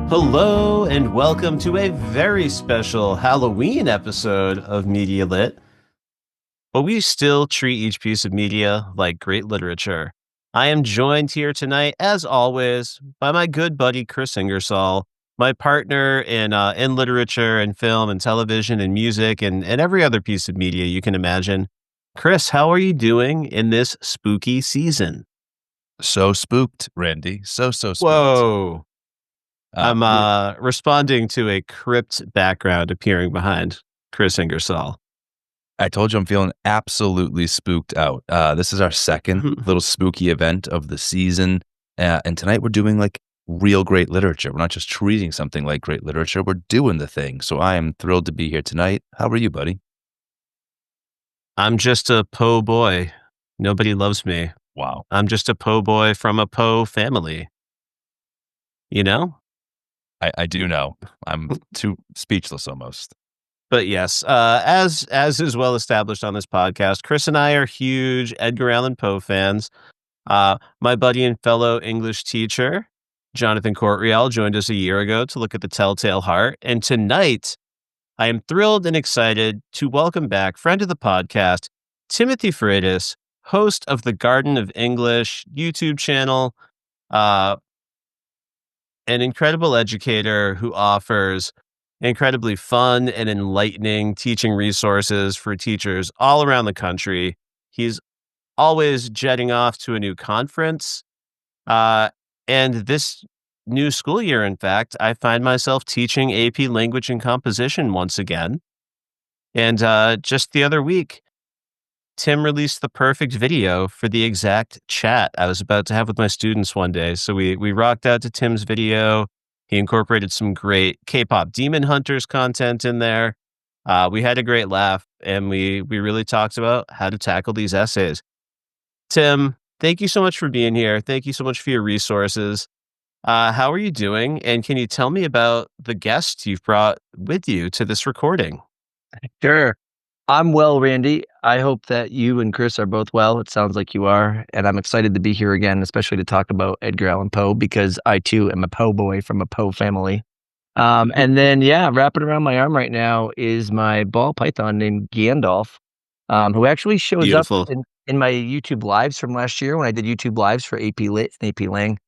Hello and welcome to a very special Halloween episode of Media Lit. But we still treat each piece of media like great literature. I am joined here tonight, as always, by my good buddy Chris Ingersoll, my partner in literature and film and television and music and every other piece of media you can imagine. Chris, how are you doing in this spooky season? So spooked, Randy. So spooked. Whoa. I'm responding to a crypt background appearing behind Chris Ingersoll. I told you I'm feeling absolutely spooked out. This is our second little spooky event of the season. And tonight we're doing like real great literature. We're not just treating something like great literature. We're doing the thing. So I am thrilled to be here tonight. How are you, buddy? I'm just a Poe boy. Nobody loves me. Wow. I'm just a Poe boy from a Poe family. You know? I do know. I'm too speechless almost. But yes, as is well established on this podcast, Chris and I are huge Edgar Allan Poe fans. My buddy and fellow English teacher, Jonathan Courtriel, joined us a year ago to look at The Telltale Heart. And tonight, I am thrilled and excited to welcome back friend of the podcast, Timm Freitas, host of the Garden of English YouTube channel, an incredible educator who offers incredibly fun and enlightening teaching resources for teachers all around the country. He's always jetting off to a new conference. And this new school year, in fact, I find myself teaching AP Language and Composition once again. And just the other week, Timm released the perfect video for the exact chat I was about to have with my students one day. So we rocked out to Timm's video. He incorporated some great K-pop Demon Hunters content in there. We had a great laugh, and we really talked about how to tackle these essays. Timm, thank you so much for being here. Thank you so much for your resources. How are you doing? And can you tell me about the guests you've brought with you to this recording? Sure. I'm well, Randy. I hope that you and Chris are both well. It sounds like you are. And I'm excited to be here again, especially to talk about Edgar Allan Poe, because I too am a Poe boy from a Poe family. And then, wrapping around my arm right now is my ball python named Gandalf, who actually shows Beautiful. up in my YouTube lives from last year when I did YouTube lives for AP Lit and AP Lang.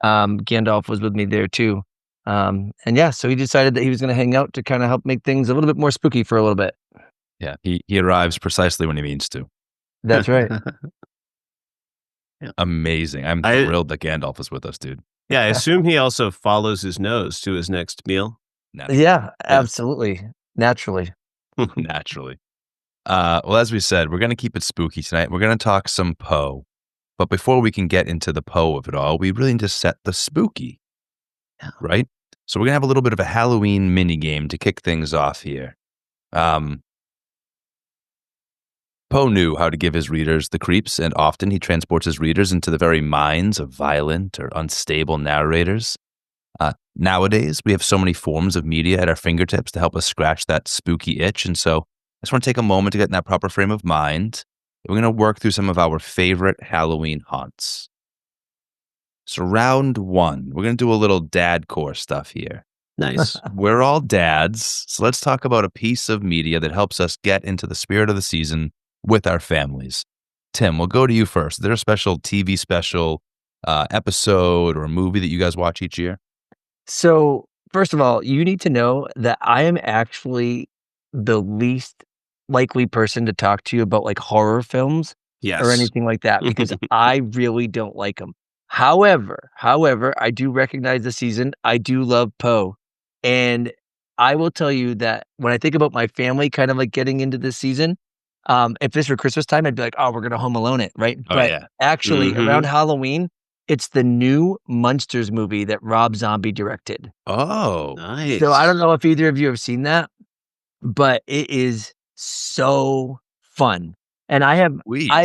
Gandalf was with me there too. So he decided that he was going to hang out to kind of help make things a little bit more spooky for a little bit. Yeah, he arrives precisely when he means to. That's right. Yeah. Amazing. I'm thrilled that Gandalf is with us, dude. Yeah, I assume he also follows his nose to his next meal. Yeah, absolutely. Naturally. Naturally. Well, as we said, we're going to keep it spooky tonight. We're going to talk some Poe. But before we can get into the Poe of it all, we really need to set the spooky, right? So we're going to have a little bit of a Halloween mini game to kick things off here. Poe knew how to give his readers the creeps, and often he transports his readers into the very minds of violent or unstable narrators. Nowadays, we have so many forms of media at our fingertips to help us scratch that spooky itch, and so I just want to take a moment to get in that proper frame of mind. We're going to work through some of our favorite Halloween haunts. So round one, we're going to do a little dadcore stuff here. Nice. We're all dads, so let's talk about a piece of media that helps us get into the spirit of the season with our families. Timm, we'll go to you first. Is there a special TV special episode or movie that you guys watch each year? So, first of all, you need to know that I am actually the least likely person to talk to you about like horror films or anything like that, because I really don't like them. However, I do recognize the season. I do love Poe. And I will tell you that when I think about my family kind of like getting into this season, if this were Christmas time, I'd be like, oh, we're going to Home Alone it, right? Actually, around Halloween, it's the new Munsters movie that Rob Zombie directed. Oh, nice. So I don't know if either of you have seen that, but it is so fun. And I've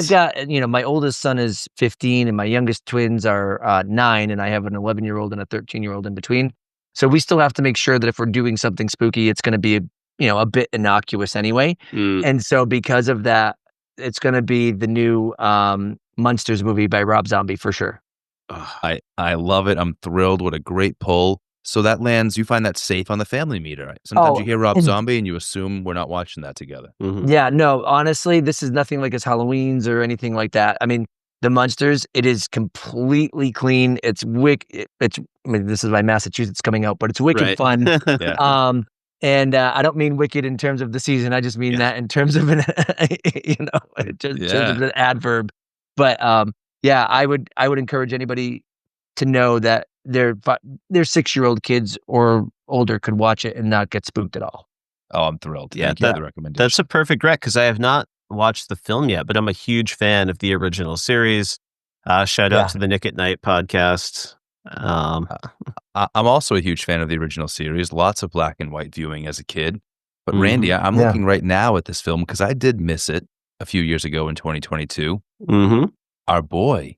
got, my oldest son is 15 and my youngest twins are 9, and I have an 11-year-old and a 13-year-old in between. So we still have to make sure that if we're doing something spooky, it's going to be a bit innocuous anyway. And so because of that, it's going to be the new Munsters movie by Rob Zombie for sure. I love it. I'm thrilled. What a great pull. So that lands, you find that safe on the family meter. Right? Sometimes you hear Rob Zombie and you assume we're not watching that together. Yeah, no, honestly, this is nothing like his Halloween's or anything like that. I mean, the Munsters, it is completely clean. It's I mean, this is my Massachusetts coming out, but it's wicked fun. Yeah. And I don't mean wicked in terms of the season. I just mean that in terms of an, terms of an adverb. But yeah, I would encourage anybody to know that their 6-year-old kids or older could watch it and not get spooked at all. Oh, I'm thrilled. Thank you for the recommendation. That's a perfect rec because I have not watched the film yet, but I'm a huge fan of the original series. Shout out to the Nick at Night podcast. I'm also a huge fan of the original series. Lots of black and white viewing as a kid. But Randy, I'm looking right now at this film because I did miss it a few years ago in 2022. Our boy,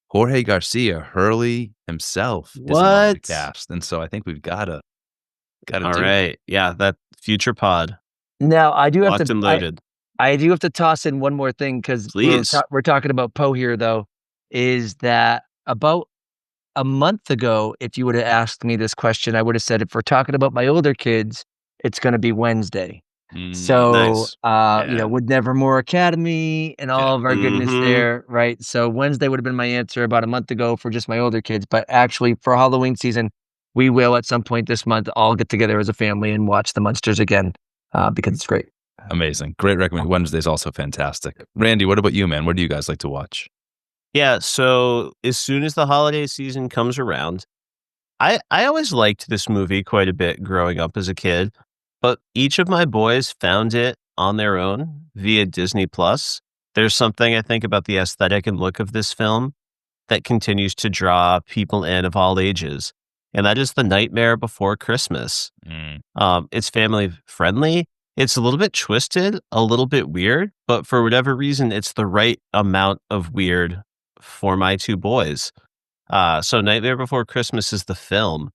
Jorge Garcia, Hurley himself, is among the cast. And so I think we've got to All right. Yeah, that future pod. Now, I do have Locked and loaded. I do have to toss in one more thing because we're talking about Poe here, though, is that about a month ago, if you would have asked me this question, I would have said, if we're talking about my older kids, it's going to be Wednesday. So, with Nevermore Academy and all of our goodness there, right? So Wednesday would have been my answer about a month ago for just my older kids. But actually, for Halloween season, we will at some point this month all get together as a family and watch the Munsters again because it's great. Amazing. Great recommendation. Wednesday's also fantastic. Randy, what about you, man? What do you guys like to watch? Yeah, so as soon as the holiday season comes around, I always liked this movie quite a bit growing up as a kid, but each of my boys found it on their own via Disney Plus. There's something I think about the aesthetic and look of this film that continues to draw people in of all ages, and that is The Nightmare Before Christmas. It's family friendly. It's a little bit twisted, a little bit weird, but for whatever reason, it's the right amount of weird for my two boys. So Nightmare Before Christmas is the film.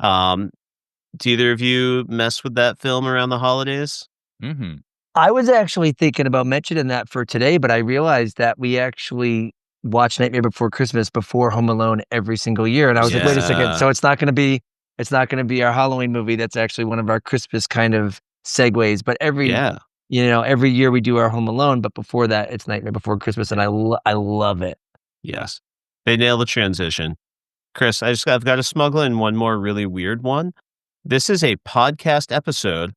Do either of you mess with that film around the holidays? I was actually thinking about mentioning that for today, but I realized that we actually watch Nightmare Before Christmas before Home Alone every single year. And I was like, wait a second. So it's not going to be our Halloween movie. That's actually one of our Christmas kind of segues. But every year we do our Home Alone, but before that, it's Nightmare Before Christmas. And I love it. Yes. They nail the transition. Chris, I've got to smuggle in one more really weird one. This is a podcast episode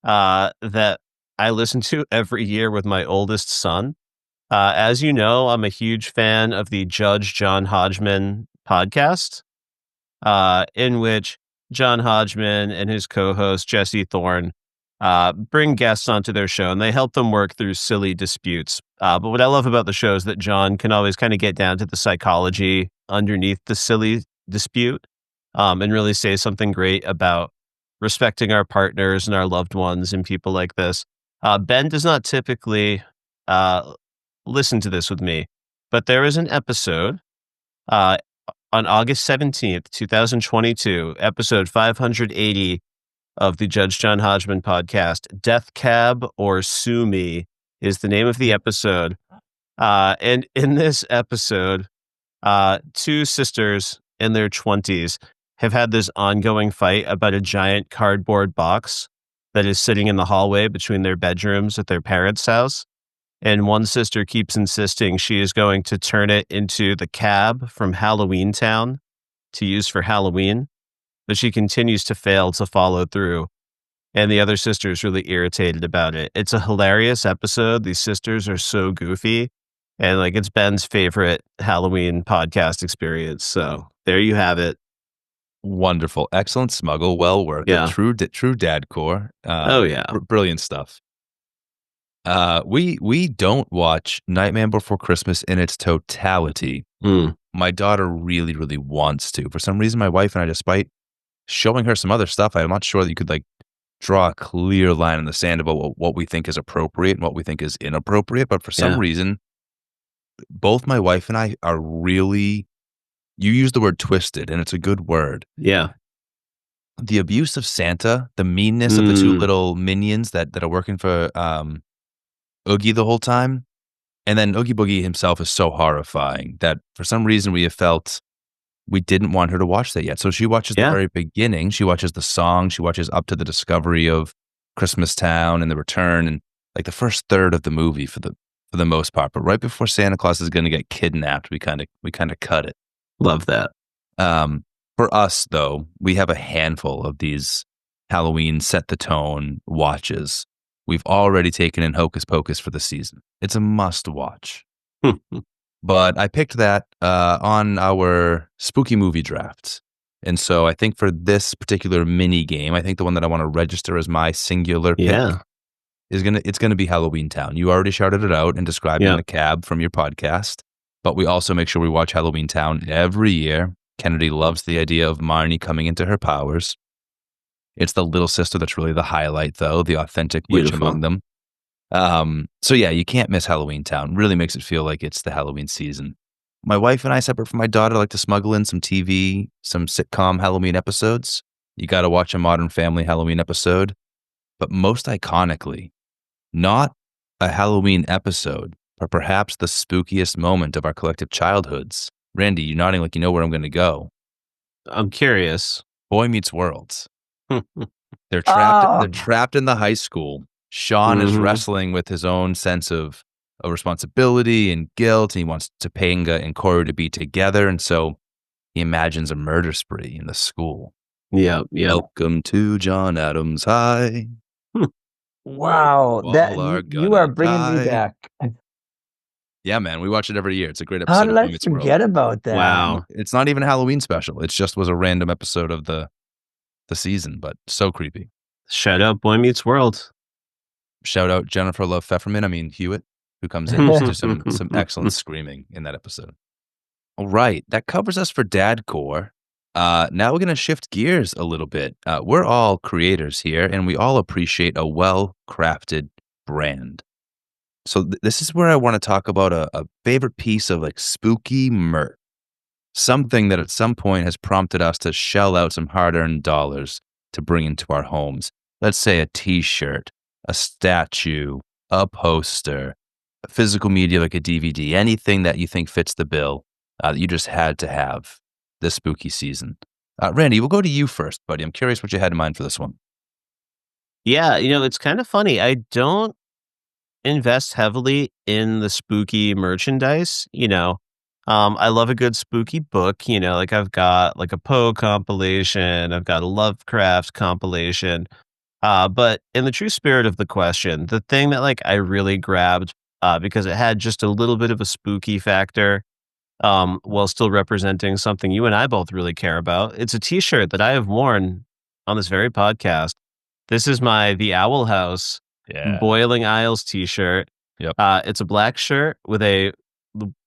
that I listen to every year with my oldest son. As you know, I'm a huge fan of the Judge John Hodgman podcast, in which John Hodgman and his co-host Jesse Thorne bring guests onto their show, and they help them work through silly disputes. But what I love about the show is that John can always kind of get down to the psychology underneath the silly dispute, and really say something great about respecting our partners and our loved ones and people like this. Ben does not typically listen to this with me, but there is an episode on August 17th, 2022, episode 580 of the Judge John Hodgman podcast. Death Cab or Sue Me is the name of the episode. And in this episode, two sisters in their 20s have had this ongoing fight about a giant cardboard box that is sitting in the hallway between their bedrooms at their parents' house. And one sister keeps insisting she is going to turn it into the cab from Halloween Town to use for Halloween, but she continues to fail to follow through. And the other sister is really irritated about it. It's a hilarious episode. These sisters are so goofy. And it's Ben's favorite Halloween podcast experience. So there you have it. Wonderful. Excellent smuggle. Well worth it. True dadcore. Brilliant stuff. We don't watch Nightmare Before Christmas in its totality. My daughter really, really wants to. For some reason, my wife and I, despite showing her some other stuff, I'm not sure that you could draw a clear line in the sand about what we think is appropriate and what we think is inappropriate. But for some reason, both my wife and I are really, you use the word twisted, and it's a good word. Yeah. The abuse of Santa, the meanness of the two little minions that are working for Oogie the whole time. And then Oogie Boogie himself is so horrifying that for some reason we have felt we didn't want her to watch that yet. So she watches the very beginning. She watches the song. She watches up to the discovery of Christmas Town and the return and like the first third of the movie for the most part. But right before Santa Claus is going to get kidnapped, we kind of cut it. Love that. For us, though, we have a handful of these Halloween set the tone watches. We've already taken in Hocus Pocus for the season. It's a must watch. But I picked that on our spooky movie draft. And so I think for this particular mini game, I think the one that I want to register as my singular pick it's gonna be Halloween Town. You already shouted it out and described it in the cab from your podcast. But we also make sure we watch Halloween Town every year. Kennedy loves the idea of Marnie coming into her powers. It's the little sister that's really the highlight, though, the authentic witch among them. So yeah, you can't miss Halloween Town. Really makes it feel like it's the Halloween season. My wife and I, separate from my daughter, like to smuggle in some TV, some sitcom Halloween episodes. You got to watch a Modern Family Halloween episode. But most iconically, not a Halloween episode, but perhaps the spookiest moment of our collective childhoods. Randy, you're nodding like you know where I'm going to go. I'm curious. Boy Meets World. They're trapped. They're trapped in the high school. Sean is wrestling with his own sense of responsibility and guilt, and he wants Topanga and Corey to be together, and so he imagines a murder spree in the school. Yeah. Welcome to John Adams High. Wow, you are bringing me back. Yeah, man, we watch it every year. It's a great episode. How did I forget about that? Wow, it's not even a Halloween special. It just was a random episode of the season, but so creepy. Shout out Boy Meets World. Shout out Jennifer Love Hewitt, who comes in to do some excellent screaming in that episode. All right, that covers us for dadcore. Now we're going to shift gears a little bit. We're all creators here, and we all appreciate a well-crafted brand. So this is where I want to talk about a favorite piece of like spooky merch. Something that at some point has prompted us to shell out some hard-earned dollars to bring into our homes. Let's say a t-shirt, a statue, a poster, a physical media like a DVD, anything that you think fits the bill that you just had to have this spooky season. Randy, we'll go to you first, buddy. I'm curious what you had in mind for this one. Yeah, it's kind of funny. I don't invest heavily in the spooky merchandise, I love a good spooky book, like I've got like a Poe compilation, I've got a Lovecraft compilation. But in the true spirit of the question, the thing that like I really grabbed because it had just a little bit of a spooky factor while still representing something you and I both really care about. It's a t-shirt that I have worn on this very podcast. This is my The Owl House Boiling Isles t-shirt. Yep. It's a black shirt with a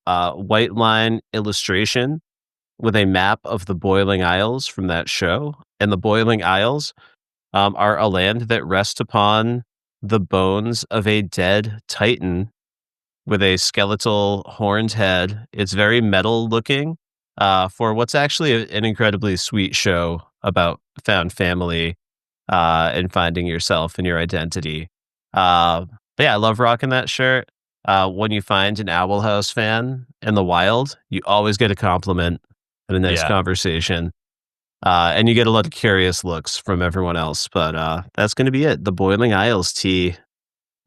white line illustration with a map of the Boiling Isles from that show. And the Boiling Isles are a land that rests upon the bones of a dead titan with a skeletal horned head. It's very metal looking for what's actually an incredibly sweet show about found family and finding yourself and your identity. But yeah, I love rocking that shirt. When you find an Owl House fan in the wild, you always get a compliment and a nice conversation. And you get a lot of curious looks from everyone else. But that's going to be it. The Boiling Isles tee.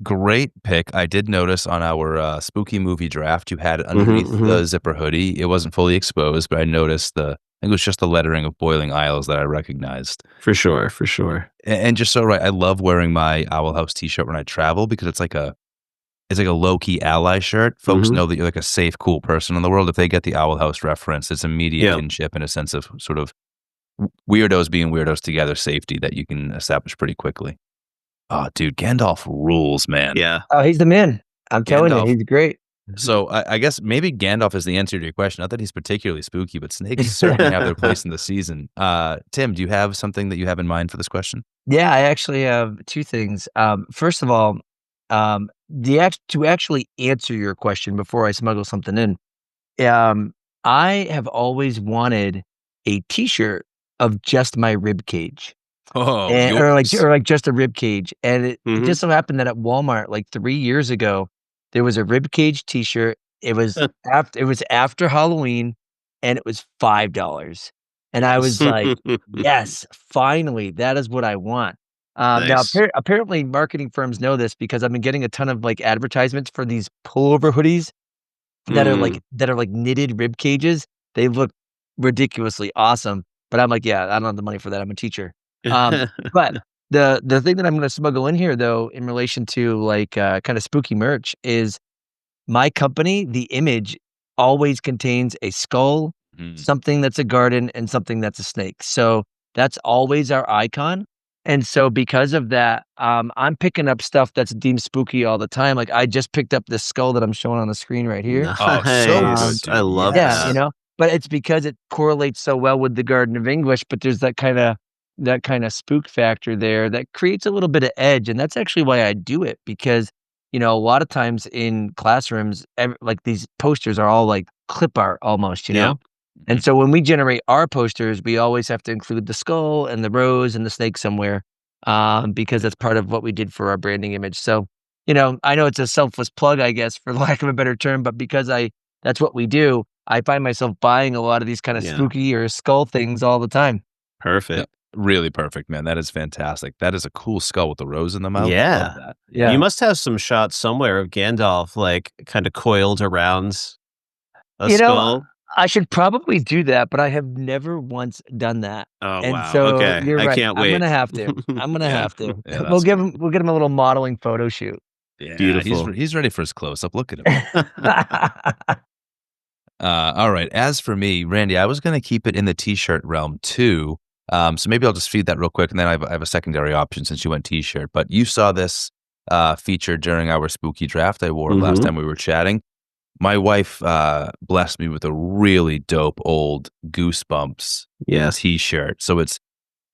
Great pick. I did notice on our spooky movie draft, you had it underneath the zipper hoodie. It wasn't fully exposed, but I noticed I think it was just the lettering of Boiling Isles that I recognized. For sure. And just so right, I love wearing my Owl House t-shirt when I travel because it's like a low-key ally shirt. Folks know that you're like a safe, cool person in the world. If they get the Owl House reference, it's immediate kinship and a sense of sort of weirdos being weirdos together safety that you can establish pretty quickly. Oh, dude, Gandalf rules, man. Yeah. Oh, he's the man. I'm telling you, he's great. So I guess maybe Gandalf is the answer to your question. Not that he's particularly spooky, but snakes certainly have their place in the season. Tim, do you have something that you have in mind for this question? Yeah, I actually have two things. First of all, to actually answer your question before I smuggle something in, I have always wanted a t-shirt of just my rib cage. Oh, or like just a rib cage. And it just so happened that at Walmart, like 3 years ago, there was a rib cage t-shirt. It was after Halloween, and it was $5. And I was like, yes, finally, that is what I want. Now, Nice. apparently, marketing firms know this because I've been getting a ton of like advertisements for these pullover hoodies that are like knitted rib cages. They look ridiculously awesome, but I'm like, yeah, I don't have the money for that. I'm a teacher. But the thing that I'm gonna smuggle in here though, in relation to like kind of spooky merch is my company, the image always contains a skull, something that's a garden, and something that's a snake. So that's always our icon. And so because of that, I'm picking up stuff that's deemed spooky all the time. Like I just picked up this skull that I'm showing on the screen right here. Oh, so Nice. good, I dude. love Yeah, that. but it's because it correlates so well with the Garden of English, but there's that kind of spook factor there that creates a little bit of edge, and that's actually why I do it because, a lot of times in classrooms, like these posters are all like clip art almost, Yep. And so when we generate our posters, we always have to include the skull and the rose and the snake somewhere, because that's part of what we did for our branding image. So, I know it's a selfless plug, I guess, for lack of a better term, but because that's what we do, I find myself buying a lot of these kind of Yeah. spooky or skull things all the time. Perfect. Really perfect, man. That is fantastic. That is a cool skull with the rose in the mouth. Yeah. Love that. Yeah. You must have some shots somewhere of Gandalf, like, kind of coiled around a You know, skull. I should probably do that, but I have never once done that. Oh, And wow. so Okay. you're I right. can't I'm wait. gonna have to. I'm gonna Yeah. have to. Yeah, that's We'll get him a little modeling photo shoot. Yeah, Beautiful. He's ready for his close-up. Look at him. All right. As for me, Randy, I was going to keep it in the T-shirt realm too. So maybe I'll just feed that real quick, and then I have a secondary option since you went T-shirt. But you saw this featured during our spooky draft. I wore it last time we were chatting. My wife blessed me with a really dope old Goosebumps T-shirt. So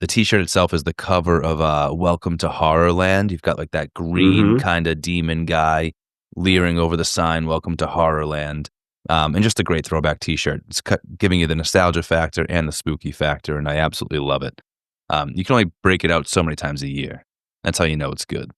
the T-shirt itself is the cover of Welcome to Horrorland. You've got like that green kind of demon guy leering over the sign, Welcome to Horrorland. And just a great throwback T-shirt. It's giving you the nostalgia factor and the spooky factor, and I absolutely love it. You can only break it out so many times a year. That's how you know it's good.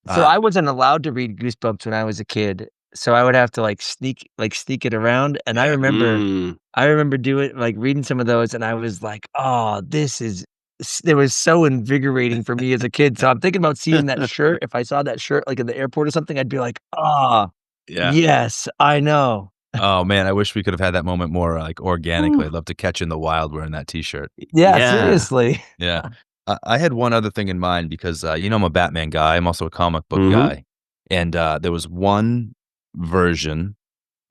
So I wasn't allowed to read Goosebumps when I was a kid, so I would have to sneak it around. And I remember doing reading some of those, and I was like, "Oh, it was so invigorating for me as a kid." So I'm thinking about seeing that shirt. If I saw that shirt like in the airport or something, I'd be like, "Ah, yes, I know." Oh man, I wish we could have had that moment more organically. I'd love to catch you in the wild wearing that T-shirt. Yeah, seriously. Yeah. I had one other thing in mind because, I'm a Batman guy. I'm also a comic book guy. And there was one version.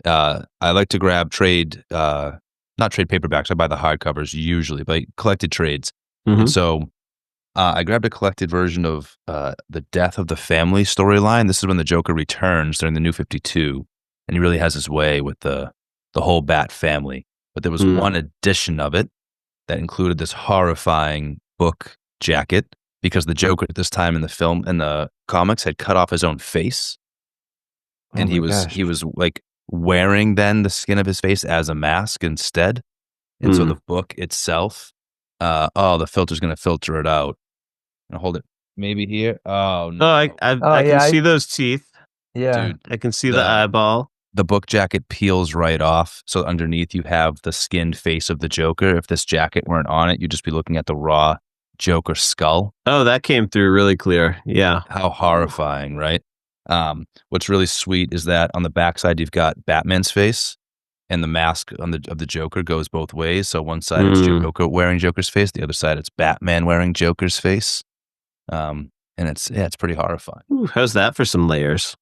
I like to grab not trade paperbacks. I buy the hardcovers usually, but collected trades. And so I grabbed a collected version of the Death of the Family storyline. This is when the Joker returns during the New 52. And he really has his way with the whole Bat family. But there was one edition of it that included this horrifying book jacket because the Joker at this time in the comics had cut off his own face. And he was like wearing then the skin of his face as a mask instead. And so the book itself, the filter's going to filter it out. I'll hold it maybe here. Oh, no. I can see those teeth. Yeah. Dude, I can see the eyeball. The book jacket peels right off. So underneath you have the skinned face of the Joker. If this jacket weren't on it, you'd just be looking at the raw Joker skull. Oh, that came through really clear. Yeah. How horrifying, right? What's really sweet is that on the backside, you've got Batman's face and the mask of the Joker goes both ways. So one side it's Joker wearing Joker's face. The other side it's Batman wearing Joker's face. And it's pretty horrifying. Ooh, how's that for some layers?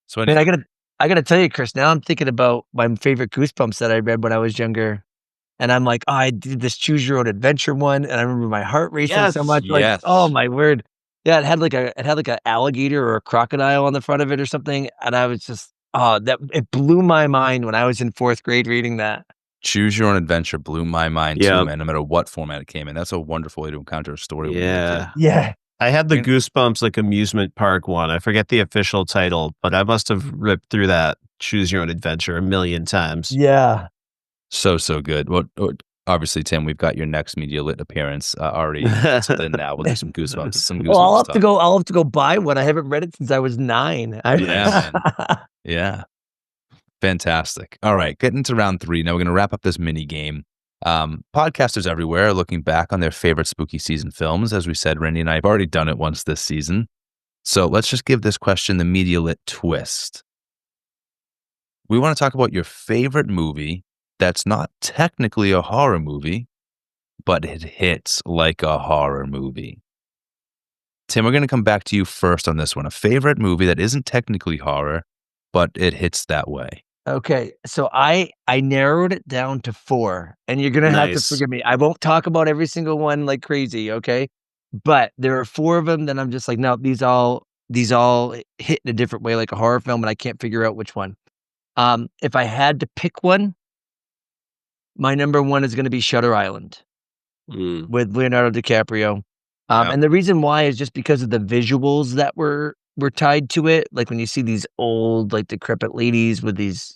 So Man, I gotta tell you, Chris, now I'm thinking about my favorite Goosebumps that I read when I was younger. And I'm like, oh, I did this choose your own adventure one, and I remember my heart racing so much. Like, oh my word. Yeah, it had like a alligator or a crocodile on the front of it or something. And I was just, it blew my mind when I was in 4th grade reading that. Choose Your Own Adventure blew my mind too, man, no matter what format it came in. That's a wonderful way to encounter a story. Yeah. I had the Goosebumps amusement park one. I forget the official title, but I must have ripped through that Choose Your Own Adventure a million times. Yeah. So good. Well, obviously, Tim, we've got your next Media Lit appearance already in now. We'll do some Goosebumps. Well, I'll have to go buy one. I haven't read it since I was 9. Yeah, man. Yeah. Fantastic. All right, getting to round 3. Now we're going to wrap up this mini game. Podcasters everywhere are looking back on their favorite spooky season films. As we said, Randy and I have already done it once this season. So let's just give this question the media lit twist. We want to talk about your favorite movie that's not technically a horror movie, but it hits like a horror movie. Tim, we're going to come back to you first on this one. A favorite movie that isn't technically horror, but it hits that way. Okay, so I narrowed it down to 4, and you're gonna have to forgive me. I won't talk about every single one like crazy, okay? But there are 4 of them that I'm just like, no, these all hit in a different way, like a horror film, and I can't figure out which one. If I had to pick one, my number 1 is gonna be Shutter Island with Leonardo DiCaprio. And the reason why is just because of the visuals that were tied to it. Like when you see these old, like decrepit ladies with these,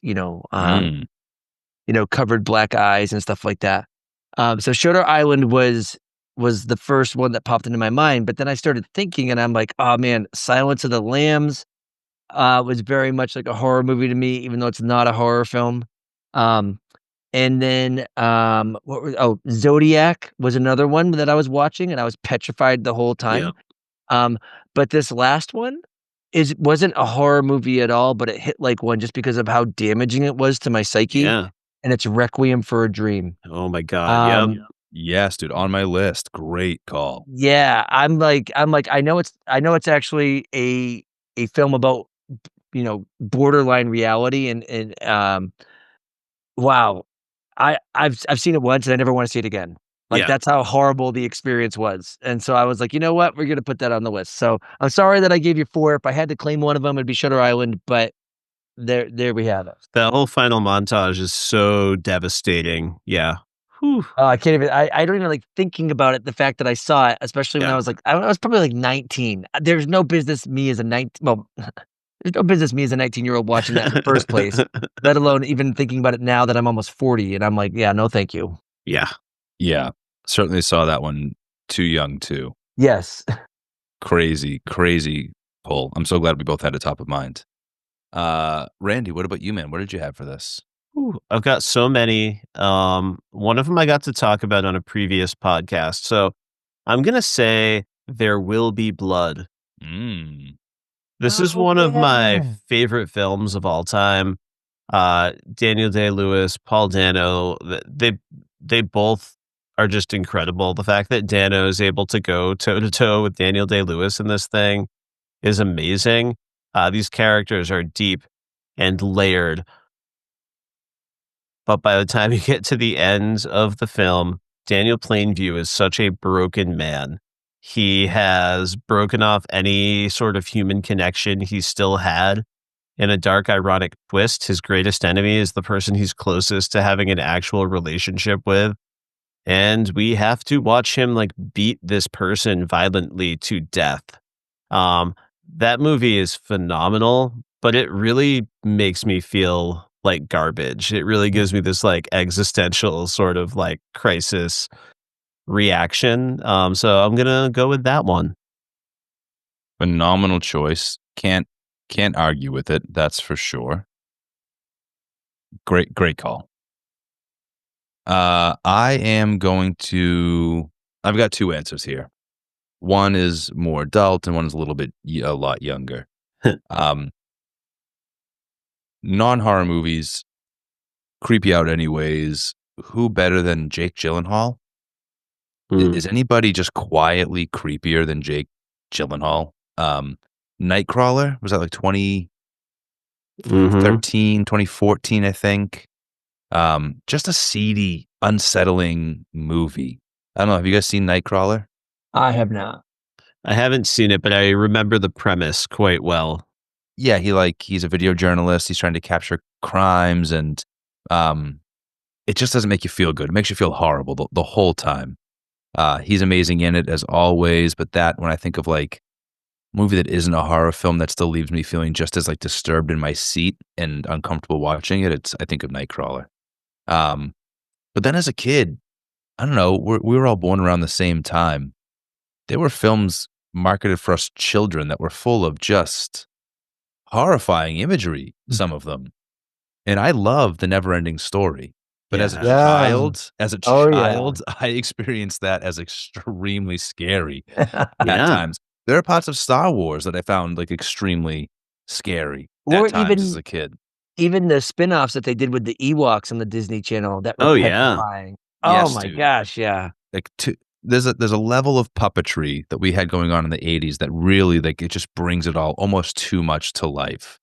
covered black eyes and stuff like that. So Shutter Island was the first one that popped into my mind. But then I started thinking, and I'm like, oh man, Silence of the Lambs was very much like a horror movie to me, even though it's not a horror film. And then Zodiac was another one that I was watching, and I was petrified the whole time. Yeah. But this last one wasn't a horror movie at all, but it hit like one just because of how damaging it was to my psyche. Yeah. And it's Requiem for a Dream. Oh my God. Yep. Yes, dude, on my list. Great call. Yeah. I'm like, I know it's actually a film about, borderline reality and wow. I've seen it once and I never want to see it again. Like, that's how horrible the experience was. And so I was like, you know what? We're going to put that on the list. So I'm sorry that I gave you 4. If I had to claim one of them, it'd be Shutter Island, but there we have it. That whole final montage is so devastating. Yeah. Whew. I can't even, I don't even like thinking about it. The fact that I saw it, especially when I was like, I was probably like 19. There's no business me as a 19-year-old watching that in the first place, let alone even thinking about it now that I'm almost 40. And I'm like, yeah, no, thank you. Yeah. Yeah. Certainly saw that one too young too. Yes. Crazy pull. I'm so glad we both had it top of mind. Randy, what about you, man? What did you have for this? I've got so many. One of them I got to talk about on a previous podcast. So I'm going to say There Will Be Blood. This is one of my favorite films of all time. Daniel Day-Lewis, Paul Dano, they both are just incredible. The fact that Dano is able to go toe-to-toe with Daniel Day-Lewis in this thing is amazing. These characters are deep and layered. But by the time you get to the end of the film, Daniel Plainview is such a broken man. He has broken off any sort of human connection he still had. In a dark, ironic twist, his greatest enemy is the person he's closest to having an actual relationship with. And we have to watch him like beat this person violently to death. That movie is phenomenal, but it really makes me feel like garbage. It really gives me this like existential sort of like crisis reaction. So I'm gonna go with that one. Phenomenal choice. Can't argue with it. That's for sure. Great call. I've got 2 answers here. One is more adult and one is a lot younger. Non-horror movies creep you out anyways. Who better than Jake Gyllenhaal? Is anybody just quietly creepier than Jake Gyllenhaal? Nightcrawler, was that like 2013, 2014, I think? Just a seedy, unsettling movie. I don't know. Have you guys seen Nightcrawler? I have not. I haven't seen it, but I remember the premise quite well. Yeah, he's a video journalist. He's trying to capture crimes, and it just doesn't make you feel good. It makes you feel horrible the whole time. He's amazing in it as always, but when I think of like a movie that isn't a horror film that still leaves me feeling just as like disturbed in my seat and uncomfortable watching it, I think of Nightcrawler. But then as a kid, I don't know, we were all born around the same time. There were films marketed for us children that were full of just horrifying imagery, some of them. And I love The Neverending Story. But as a Yeah. child, I experienced that as extremely scary at times. There are parts of Star Wars that I found, like, extremely scary Or at times as a kid. even the spinoffs that they did with the Ewoks on the Disney Channel that were petrifying. Oh Yes, my dude. gosh, yeah. Like, there's a level of puppetry that we had going on in the '80s that really, like, it just brings it all almost too much to life.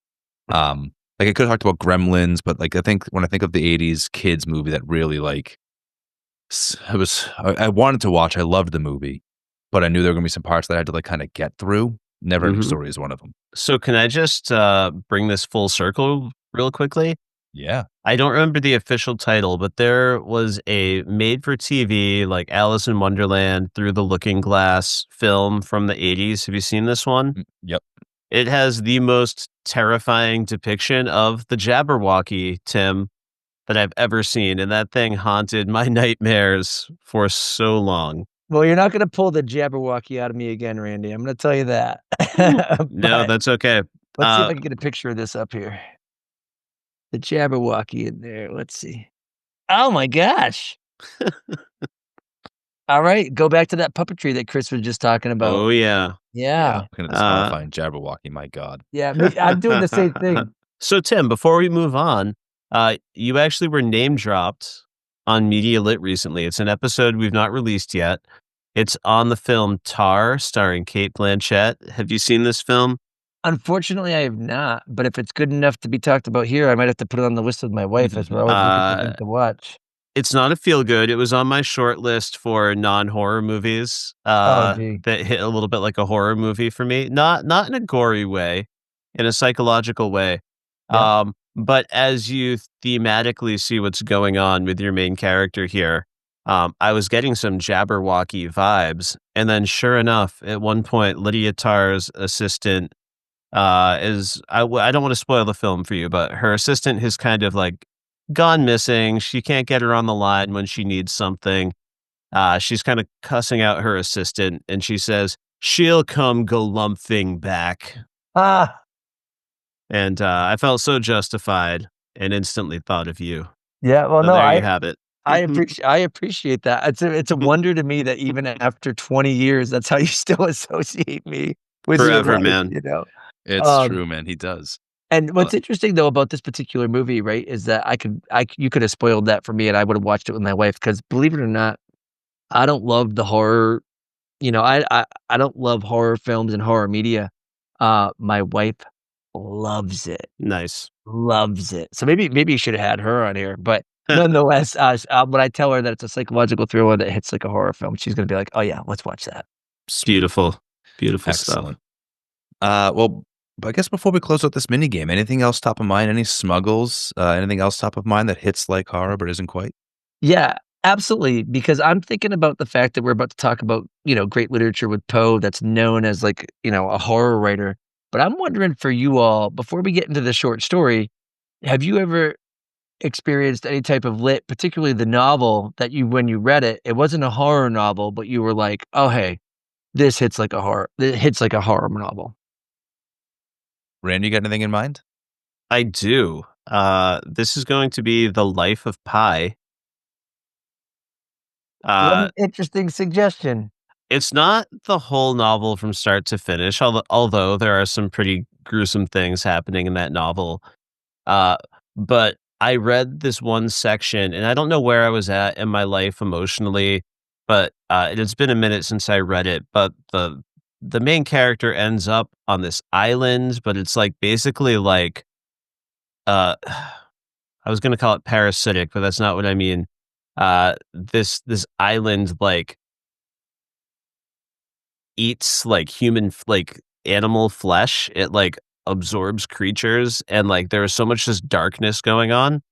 Like, I could have talked about Gremlins, but, like, I think when I think of the '80s kids movie that really, like, it was I wanted to watch, I loved the movie, but I knew there were gonna be some parts that I had to, like, kinda get through. Neverending Story is one of them. So can I just bring this full circle real quickly? Yeah. I don't remember the official title, but there was a made-for-TV, like, Alice in Wonderland Through the Looking Glass film from the '80s. Have you seen this one? Yep. It has the most terrifying depiction of the Jabberwocky, Tim, that I've ever seen, and that thing haunted my nightmares for so long. Well, you're not gonna pull the Jabberwocky out of me again, Randy, I'm gonna tell you that. No, But that's okay. let's see if I can get a picture of this up here. The Jabberwocky in there, let's see. Oh my gosh. Alright, go back to that puppetry that Chris was just talking about. Oh, yeah. Yeah. Looking at this horrifying Jabberwocky, my god. Yeah, I'm doing the same thing. So, Tim, before we move on, you actually were name dropped on Media Lit recently. It's an episode we've not released yet. It's on the film Tar, starring Cate Blanchett. Have you seen this film? Unfortunately, I have not, but if it's good enough to be talked about here, I might have to put it on the list with my wife as we're always looking for things to watch. It's not a feel good. It was on my short list for non-horror movies Oh, gee. that hit a little bit like a horror movie for me. Not in a gory way, in a psychological way. Yeah. But as you thematically see what's going on with your main character here, I was getting some Jabberwocky vibes. And then sure enough, at one point, Lydia Tarr's assistant I don't want to spoil the film for you, but her assistant has kind of like gone missing. She can't get her on the line when she needs something. She's kind of cussing out her assistant, and she says, "She'll come galumphing back." Ah, And I felt so justified and instantly thought of you. yeah, well, So no, there you have it. I appreciate that. It's a wonder to me that even after 20 years, that's how you still associate me with your Forever, life, man. you know? It's true, man, he does. And what's interesting though about this particular movie, right, is that you could have spoiled that for me and I would have watched it with my wife because believe it or not, I don't love the horror, I don't love horror films and horror media. My wife loves it. Nice. Loves it. So maybe you should have had her on here, but nonetheless, when I tell her that it's a psychological thriller that hits like a horror film, she's gonna be like, "Oh yeah, let's watch that." Beautiful. Beautiful Excellent. stuff. Well, I guess before we close out this mini game, anything else top of mind? Any smuggles? Anything else top of mind that hits like horror but isn't quite? Yeah, absolutely, because I'm thinking about the fact that we're about to talk about, great literature with Poe that's known as like, a horror writer. But I'm wondering for you all, before we get into the short story, have you ever experienced any type of lit, particularly the novel that when you read it, it wasn't a horror novel, but you were like, "Oh, hey, this hits like a horror. It hits like a horror novel." Randy, you got anything in mind? I do. This is going to be The Life of Pi. What an interesting suggestion. It's not the whole novel from start to finish, although there are some pretty gruesome things happening in that novel. But I read this one section, and I don't know where I was at in my life emotionally, but it's been a minute since I read it. But the main character ends up on this island, but it's like basically like I was gonna call it parasitic, but that's not what I mean. This island like eats like like animal flesh. It like absorbs creatures, and like there was so much just darkness going on.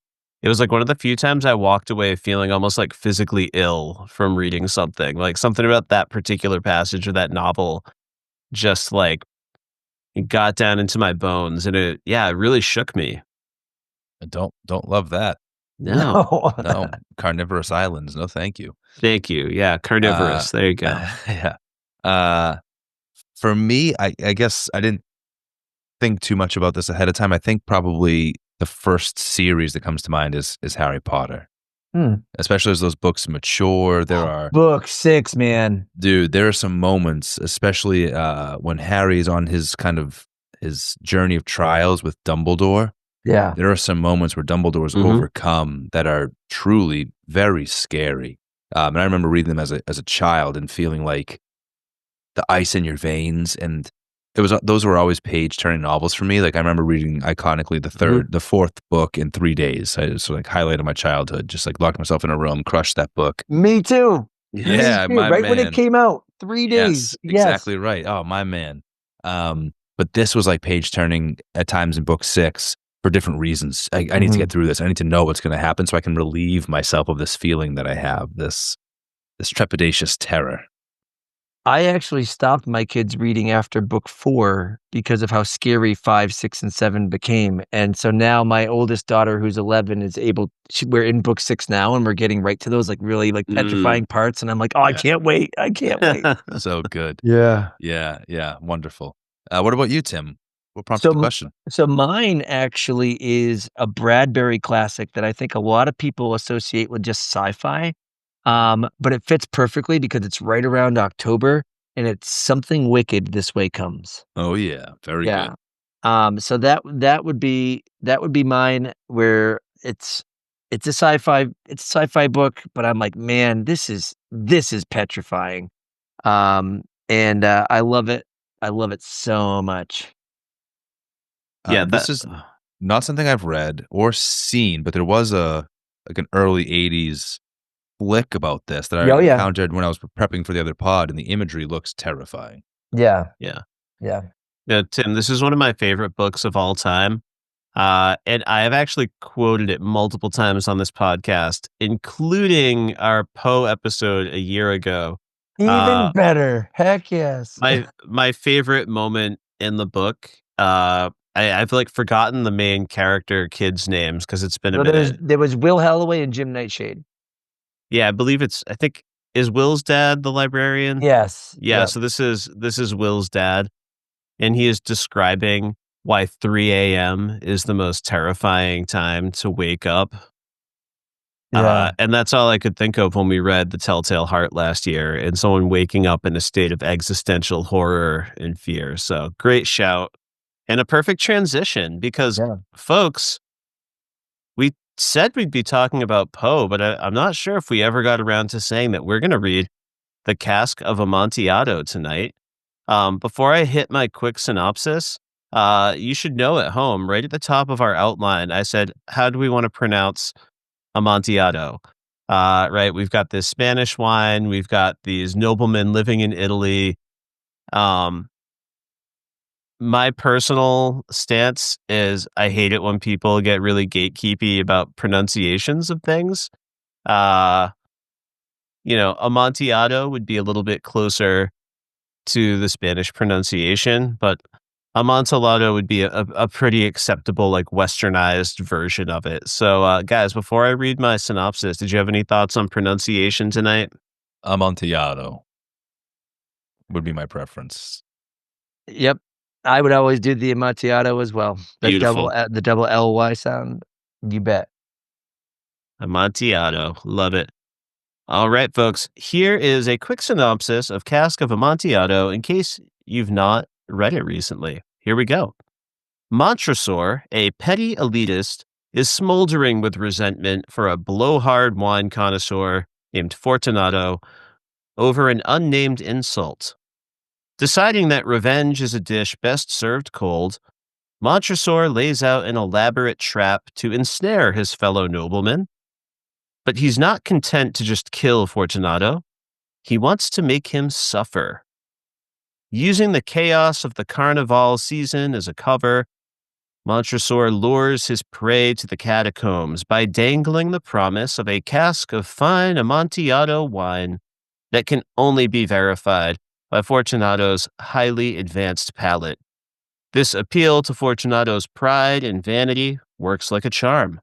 It was like one of the few times I walked away feeling almost like physically ill from reading something. Like something about that particular passage of that novel just like it got down into my bones, and it really shook me. I don't love that. No. No, carnivorous islands. No, thank you. Thank you. Yeah, carnivorous. There you go. Yeah. For me, I guess I didn't think too much about this ahead of time. I think probably the first series that comes to mind is Harry Potter. Especially as those books mature. There are book 6, man. Dude, there are some moments, especially when Harry's on his journey of trials with Dumbledore. Yeah. There are some moments where Dumbledore's overcome that are truly very scary. And I remember reading them as a child and feeling like the ice in your veins, and those were always page-turning novels for me. Like I remember reading iconically the fourth book in 3 days. I just highlighted my childhood, just locked myself in a room, crushed that book. Me too. Yeah, Me too. Right when it came out, 3 days. Yes, exactly right. Oh, my man. But this was page-turning at times in book 6 for different reasons. I need to get through this. I need to know what's going to happen so I can relieve myself of this feeling that I have, this trepidatious terror. I actually stopped my kids reading after book 4 because of how scary 5, 6, and 7 became. And so now my oldest daughter, who's 11, is we're in book 6 now, and we're getting right to those really petrifying parts. And I'm like, I can't wait. I can't wait. So good. Yeah. Yeah. Wonderful. What about you, Tim? What prompted the question? So mine actually is a Bradbury classic that I think a lot of people associate with just sci-fi. But it fits perfectly because it's right around October, and it's Something Wicked This Way Comes. Oh yeah, very good. So that would be mine, where it's a sci-fi book, but I'm like, man, this is petrifying. And I love it. I love it so much. Yeah, this is not something I've read or seen, but there was an early 80s flick about this that I encountered when I was prepping for the other pod, and the imagery looks terrifying. Yeah. Tim, this is one of my favorite books of all time, and I have actually quoted it multiple times on this podcast, including our Poe episode a year ago. Even better. Heck yes. My favorite moment in the book, I've forgotten the main character kids' names because it's been a minute. There was Will Halloway and Jim Nightshade. Yeah, I believe is Will's dad the librarian? Yes. Yeah, Yep. so this is Will's dad, and he is describing why 3 a.m. is the most terrifying time to wake up. Yeah. And that's all I could think of when we read The Telltale Heart last year, and someone waking up in a state of existential horror and fear. So great shout, and a perfect transition because, folks, we said we'd be talking about Poe, but I'm not sure if we ever got around to saying that we're going to read The Cask of Amontillado tonight. Before I hit my quick synopsis, you should know at home, right at the top of our outline, I said, how do we want to pronounce Amontillado? Right, we've got this Spanish wine, we've got these noblemen living in Italy. My personal stance is I hate it when people get really gatekeepy about pronunciations of things. Amontillado would be a little bit closer to the Spanish pronunciation, but Amontillado would be a pretty acceptable, westernized version of it. So, guys, before I read my synopsis, did you have any thoughts on pronunciation tonight? Amontillado would be my preference. Yep. I would always do the Amontillado as well. Beautiful. The double LY sound. You bet. Amontillado. Love it. All right, folks. Here is a quick synopsis of Cask of Amontillado in case you've not read it recently. Here we go. Montresor, a petty elitist, is smoldering with resentment for a blowhard wine connoisseur named Fortunato over an unnamed insult. Deciding that revenge is a dish best served cold, Montresor lays out an elaborate trap to ensnare his fellow nobleman. But he's not content to just kill Fortunato. He wants to make him suffer. Using the chaos of the Carnival season as a cover, Montresor lures his prey to the catacombs by dangling the promise of a cask of fine Amontillado wine that can only be verified by Fortunato's highly advanced palate. This appeal to Fortunato's pride and vanity works like a charm.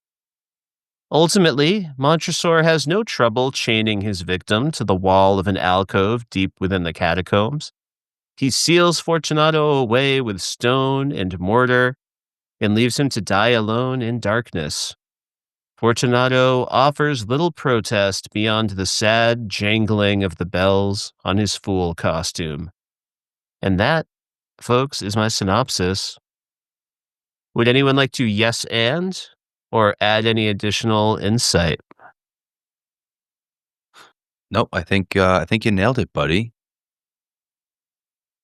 Ultimately, Montresor has no trouble chaining his victim to the wall of an alcove deep within the catacombs. He seals Fortunato away with stone and mortar and leaves him to die alone in darkness. Fortunato offers little protest beyond the sad jangling of the bells on his fool costume. And that, folks, is my synopsis. Would anyone like to yes and or add any additional insight? Nope, I think you nailed it, buddy.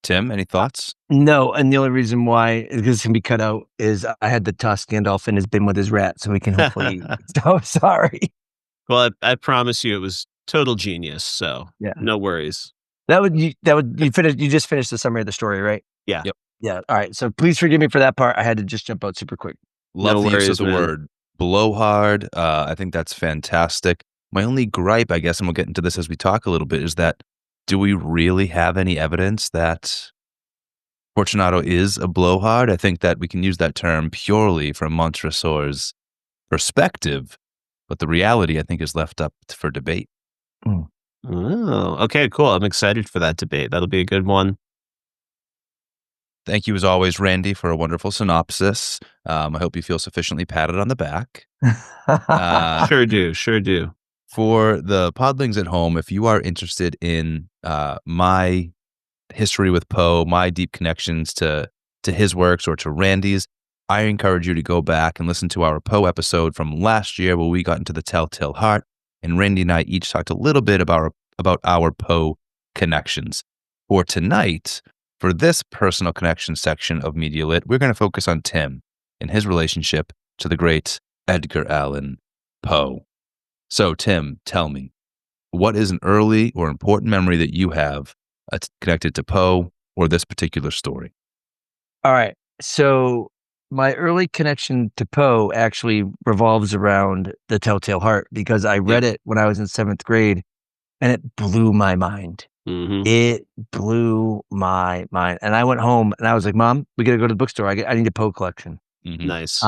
Tim, any thoughts? No, and the only reason why this can be cut out is I had to toss Gandalf in his bin with his rat, so we can hopefully. So sorry. Well, I promise you it was total genius, so Yeah. no worries. You just finished the summary of the story, right? Yeah. Yep. Yeah. All right. So please forgive me for that part. I had to just jump out super quick. Love No the use of worries, the man. word blowhard. I think that's fantastic. My only gripe, I guess, and we'll get into this as we talk a little bit, is that do we really have any evidence that Fortunato is a blowhard? I think that we can use that term purely from Montresor's perspective, but the reality, I think, is left up for debate. Oh, okay, cool. I'm excited for that debate. That'll be a good one. Thank you, as always, Randy, for a wonderful synopsis. I hope you feel sufficiently patted on the back. Sure do. For the podlings at home, if you are interested in my history with Poe, my deep connections to his works or to Randy's, I encourage you to go back and listen to our Poe episode from last year where we got into the Telltale Heart, and Randy and I each talked a little bit about our Poe connections. For tonight, for this personal connection section of Media Lit, we're going to focus on Tim and his relationship to the great Edgar Allan Poe. So, Tim, tell me, what is an early or important memory that you have connected to Poe or this particular story? All right. So my early connection to Poe actually revolves around The Telltale Heart because I read it when I was in 7th grade and it blew my mind. Mm-hmm. It blew my mind. And I went home and I was like, Mom, we got to go to the bookstore. I need a Poe collection. Mm-hmm. Nice.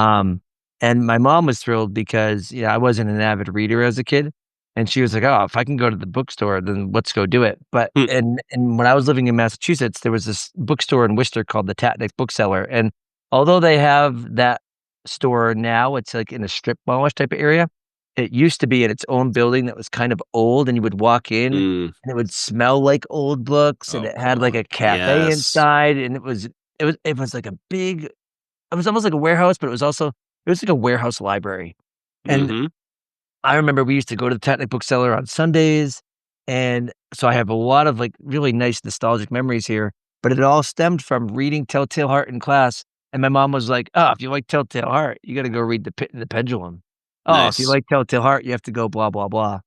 And my mom was thrilled because I wasn't an avid reader as a kid. And she was like, oh, if I can go to the bookstore, then let's go do it. But and when I was living in Massachusetts, there was this bookstore in Worcester called the Tatnick Bookseller. And although they have that store now, it's like in a strip mallish type of area. It used to be in its own building that was kind of old, and you would walk in and it would smell like old books, and it had like a cafe inside, and it was like a big, it was almost like a warehouse, but it was like a warehouse library. And I remember we used to go to the Tatnick Bookseller on Sundays, and so I have a lot of like really nice nostalgic memories here. But it all stemmed from reading Telltale Heart in class, and my mom was like, "Oh, if you like Telltale Heart, you got to go read the Pit and the Pendulum. Oh, if you Nice. like Telltale Heart, you have to go blah blah blah."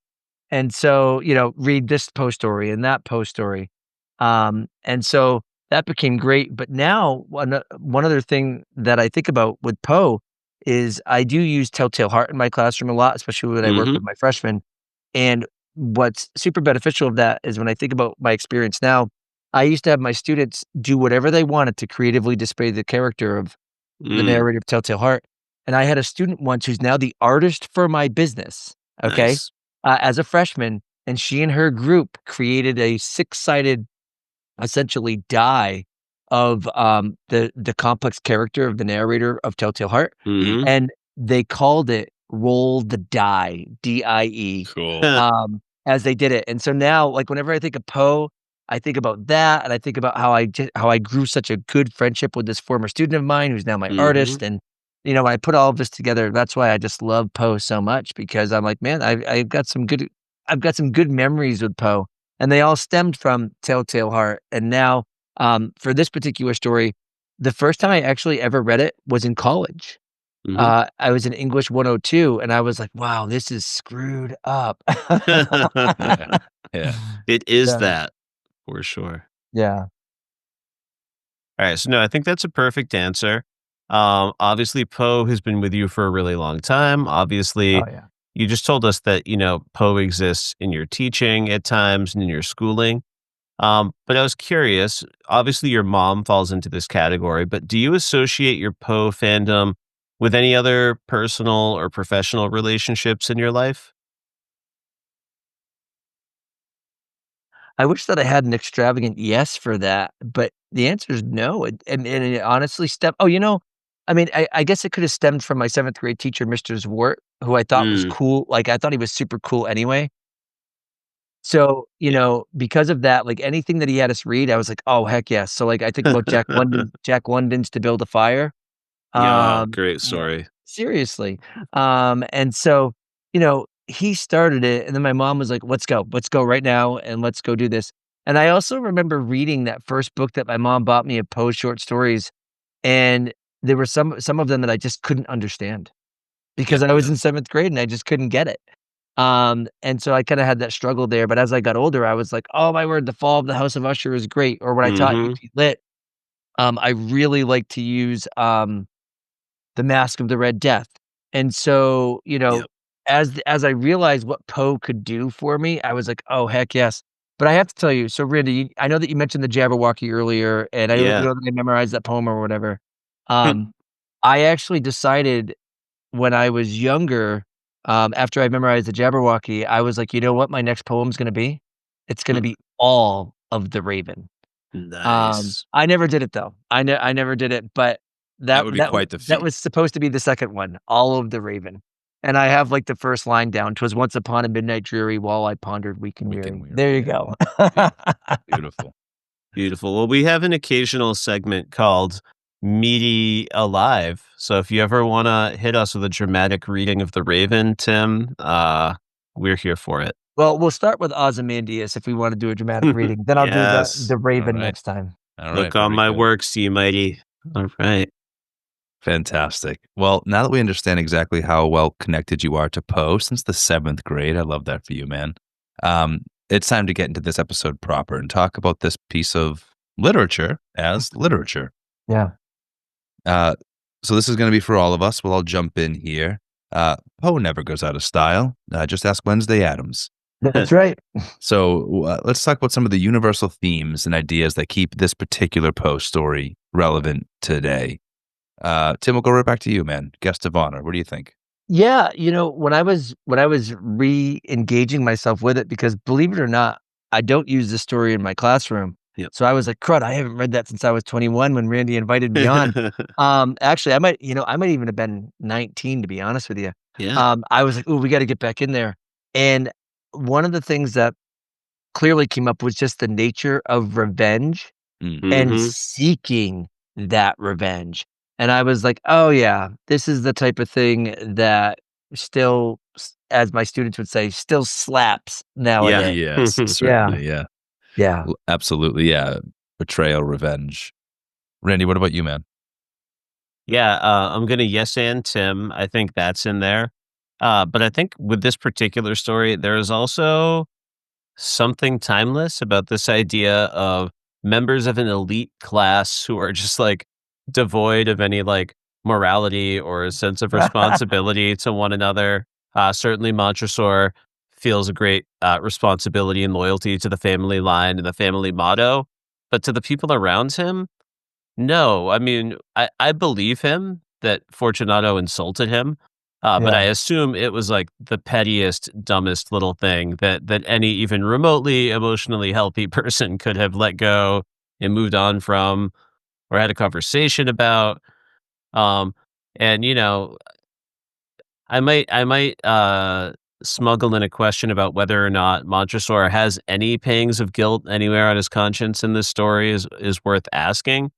And so read this Poe story and that Poe story, and so that became great. But now one other thing that I think about with Poe is I do use Telltale Heart in my classroom a lot, especially when I work with my freshmen. And what's super beneficial of that is when I think about my experience now, I used to have my students do whatever they wanted to creatively display the character of the narrator of Telltale Heart. And I had a student once who's now the artist for my business, okay, Nice. as a freshman, and she and her group created a 6-sided, essentially, die of the complex character of the narrator of Telltale Heart, and they called it Roll the Die, D-I-E, Cool. as they did it. And so now, like, whenever I think of Poe, I think about that, and I think about how I grew such a good friendship with this former student of mine who's now my artist. And when I put all of this together, that's why I just love Poe so much, because I'm like, man, I've got some good memories with Poe, and they all stemmed from Telltale Heart. And now, for this particular story, the first time I actually ever read it was in college. I was in English 102, and I was like, wow, this is screwed up. Yeah. It is Yeah. that, for sure. Yeah. All right, so no, I think that's a perfect answer. Obviously, Poe has been with you for a really long time. Obviously, Oh, yeah. you just told us that, Poe exists in your teaching at times and in your schooling. But I was curious, obviously your mom falls into this category, but do you associate your Poe fandom with any other personal or professional relationships in your life? I wish that I had an extravagant yes for that, but the answer is no. And it honestly I mean, I guess it could have stemmed from my 7th grade teacher, Mr. Zwart, who I thought was cool. Like, I thought he was super cool anyway. So, because of that, like, anything that he had us read, I was like, "Oh, heck yes." So, like, I think about Jack London's To Build a Fire. Yeah, great Yeah, story. seriously. And so, he started it, and then my mom was like, let's go right now, and let's go do this." And I also remember reading that first book that my mom bought me of Poe's short stories, and there were some of them that I just couldn't understand because Yep, I was yep. in 7th grade and I just couldn't get it. And so I kinda had that struggle there, but as I got older, I was like, "Oh my word, The Fall of the House of Usher is great." Or when I taught Mhm. UP Lit, I really like to use, The Mask of the Red Death. And so, Yep. as I realized what Poe could do for me, I was like, "Oh, heck yes." But I have to tell you, so Randy, I know that you mentioned the Jabberwocky earlier, and I don't Yeah. know that I memorized that poem or whatever. Um, I actually decided when I was younger, after I memorized the Jabberwocky, I was like, "You know what my next poem's gonna be? It's gonna be all of the Raven." Nice. I never did it though. I never did it, but That that would be that w quite the that feat. was supposed to be the second one, all of the Raven. And I have, like, the first line down, "'Twas once upon a midnight dreary, while I pondered weak and Weak and weary." weary. There you Yeah. go. Be- Beautiful. Beautiful. Well, we have an occasional segment called Meaty Alive. So if you ever want to hit us with a dramatic reading of The Raven, Tim, we're here for it. Well, we'll start with Ozymandias if we wanna do a dramatic reading, then I'll do the Yes. the All Raven right. next time. All right. Look on Very my good. works, ye mighty. All right. Fantastic. Well, now that we understand exactly how well connected you are to Poe since the 7th grade, I love that for you, man. It's time to get into this episode proper and talk about this piece of literature as literature. Yeah. Uh, so this is going to be for all of us. We'll all jump in here. Poe never goes out of style. Just ask Wednesday Adams. That's right. So let's talk about some of the universal themes and ideas that keep this particular Poe story relevant today. Tim, we'll go right back to you, man. Guest of honor. What do you think? Yeah, when I was re-engaging myself with it, because believe it or not, I don't use this story in my classroom. Yep. So I was like, "Crud, I haven't read that since I was 21 when Randy invited me on." Actually, I might even have been 19 to be honest with you. Yeah. I was like, "Ooh, we gotta get back in there." And one of the things that clearly came up was just the nature of revenge Mm. and Mhm. seeking that revenge. And I was like, "Oh, yeah, this is the type of thing that still, as my students would say, still slaps Yeah. nowadays." Yes, Yeah, certainly. Yeah. yeah. Absolutely. Yeah. Betrayal, revenge. Randy, what about you, man? Yeah, I'm gonna yes and Tim. I think that's in there. But I think with this particular story, there is also something timeless about this idea of members of an elite class who are just like devoid of any like morality or a sense of responsibility to one another. Certainly, Montresor feels a great responsibility and loyalty to the family line and the family motto, but to the people around him, no. I mean, I believe him that Fortunato insulted him, but I Yeah, assume it was like the pettiest, dumbest little thing that any even remotely emotionally healthy person could have let go and moved on from or had a conversation about. Um, and I might smuggle in a question about whether or not Montresor has any pangs of guilt anywhere on his conscience in this story is worth asking.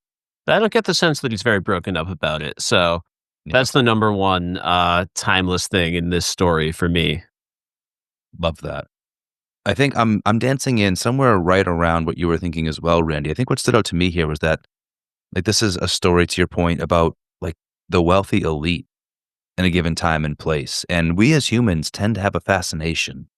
But I don't get the sense that he's very broken up about it. So Yeah. that's the number one timeless thing in this story for me. Love that. I think I'm dancing in somewhere right around what you were thinking as well, Randy. I think what stood out to me here was that like this is a story to your point about like the wealthy elite in a given time and place. And we as humans tend to have a fascination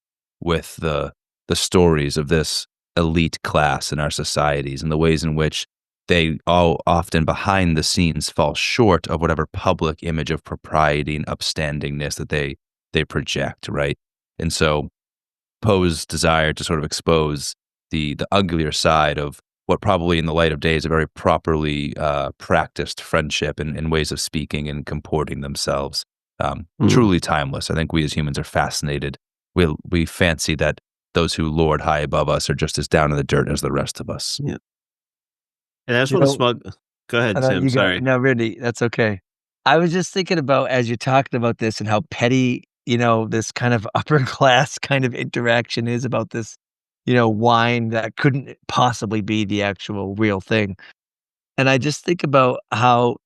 with the stories of this elite class in our societies and the ways in which they all often behind the scenes fall short of whatever public image of propriety and upstandingness that they project, right? And so Poe's desire to sort of expose the uglier side of what probably in the light of day is a very properly practiced friendship and ways of speaking and comporting themselves. Mm. Truly timeless. I think we as humans are fascinated. We fancy that those who lord high above us are just as down in the dirt as the rest of us. Yeah. And I just you want to know smug. Go ahead, Tim. you go. Sorry. No, Randy, that's okay. I was just thinking about as you're talking about this and how petty, this kind of upper class kind of interaction is about this, wine that couldn't possibly be the actual real thing. And I just think about how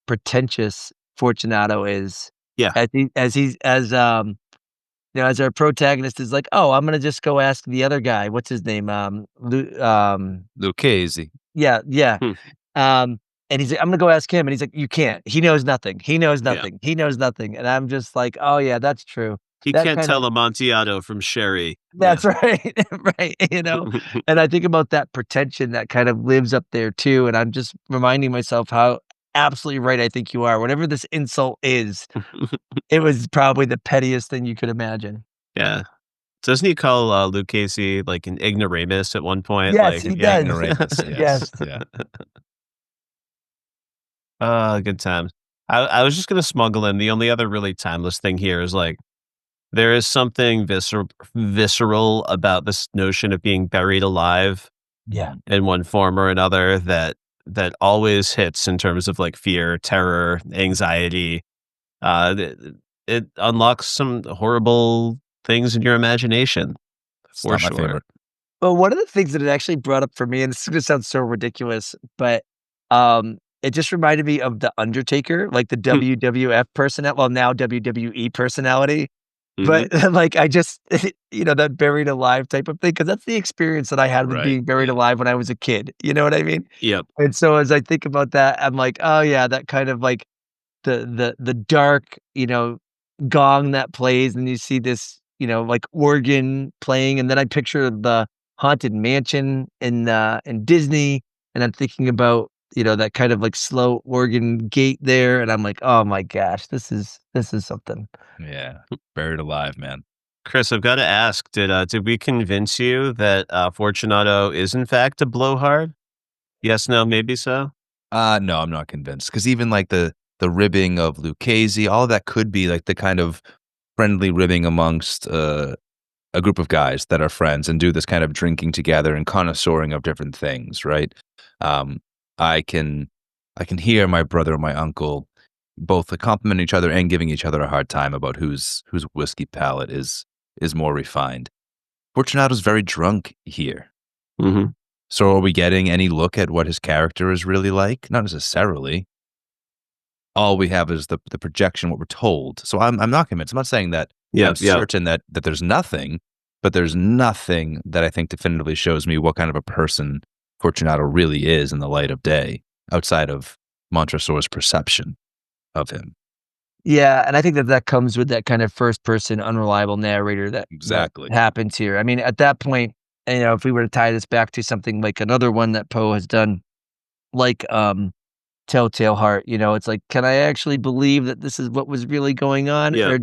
pretentious Fortunato is Yeah. as our protagonist is like, "Oh, I'm gonna just go ask the other guy." What's his name? Lucchese. Yeah, yeah. Hmm. And he's like, "I'm gonna go ask him," and he's like, "You can't. He knows nothing. He knows Yeah. nothing. He knows nothing." And I'm just like, "Oh yeah, that's true." He That can't kind of tell Amontillado from Sherry. That's right, right, and I think about that pretension that kind of lives up there too, and I'm just reminding myself how absolutely right I think you are. Whatever this insult is, it was probably the pettiest thing you could imagine. Yeah. Doesn't he call Lucchese like an ignoramus at one point? Yes, Like, he yeah. does. Ignoramus, Yes. yeah. Good times. I was just gonna smuggle in the only other really timeless thing here is like there is something visceral about this notion of being buried alive Yeah. in one form or another that always hits in terms of like fear, terror, anxiety. It, it unlocks some horrible things in your imagination It's for not my sure. favorite. Well, one of the things that it actually brought up for me, and this is gonna sound so ridiculous, but, it just reminded me of The Undertaker, like the WWF well, now WWE personality. Mhm. But, like, I just that buried alive type of thing, because that's the experience that I had with Right, being buried yeah. alive when I was a kid, you know what I mean? Yep. And so as I think about that, I'm like, "Oh, yeah, that kind of, like, the dark, gong that plays, and you see this, like, organ playing, and then I picture the Haunted Mansion in Disney, and I'm thinking about, that kind of, like, slow organ gate there, and I'm like, "Oh my gosh, this is something." Yeah, buried alive, man. Chris, I've got to ask, did we convince you that Fortunato is in fact a blowhard? Yes, no, maybe so? No, I'm not convinced because even like the ribbing of Lucchese, all of that could be like the kind of friendly ribbing amongst a group of guys that are friends and do this kind of drinking together and connoisseuring of different things, right? Um, I can I can hear my brother and my uncle both complimenting each other and giving each other a hard time about whose whiskey palate is more refined. Fortunato's very drunk here. Mhm. So are we getting any look at what his character is really like? Not necessarily. All we have is the projection, what we're told. So I'm not convinced. I'm not saying that I'm Yep, yep. certain that there's nothing, but there's nothing that I think definitively shows me what kind of a person Fortunato really is in the light of day, outside of Montresor's perception of him. Yeah, and I think that comes with that kind of first person unreliable narrator that Exactly. happens here. I mean, at that point, if we were to tie this back to something like another one that Poe has done, like, Telltale Heart, it's like, can I actually believe that this is what was really going on? Yep, Or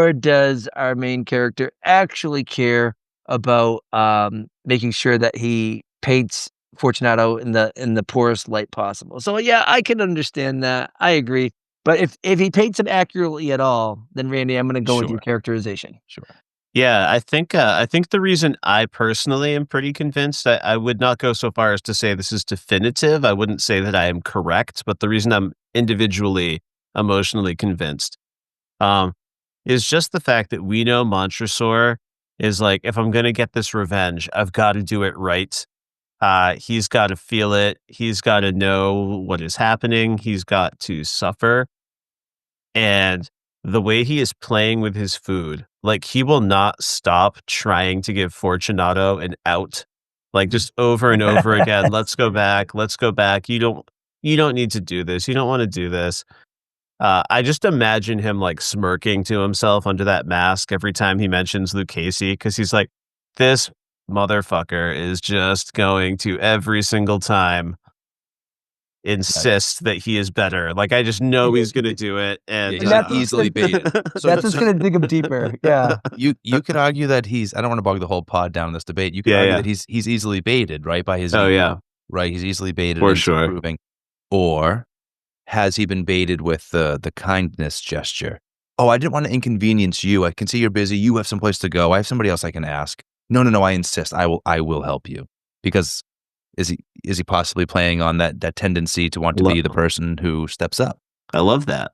yep. does our main character actually care about, making sure that he paints Fortunato in the poorest light possible? So, yeah, I can understand that. I agree. But if he paints him accurately at all, then Randy, I'm gonna go with your Sure. characterization. Sure. Yeah, I think the reason I personally am pretty convinced, I would not go so far as to say this is definitive. I wouldn't say that I am correct, but the reason I'm individually emotionally convinced, um, is just the fact that we know Montresor is like, if I'm gonna get this revenge, I've got to do it right. He's got to feel it. He's got to know what is happening. He's got to suffer. And the way he is playing with his food, like he will not stop trying to give Fortunato an out, like just over and over again. Let's go back. Let's go back. You don't need to do this. You don't want to do this. I just imagine him like smirking to himself under that mask every time he mentions Lucchese because he's like, this motherfucker is just going to every single time insist that he is better. Like I just know he's gonna do it, Yeah, and he's And that's what's easily gonna baited. So that's what's gonna dig him deeper. Yeah. you could argue that he's I don't want to bog the whole pod down in this debate. You could yeah, argue yeah. that he's easily baited, right, by his Oh ego, yeah, right? He's easily baited for into sure. proving. Or has he been baited with the kindness gesture? Oh, I didn't want to inconvenience you. I can see you're busy. You have someplace to go. I have somebody else I can ask. No, I insist. I will help you. Because is he possibly playing on that tendency to want to Lo- be the person who steps up? I love that.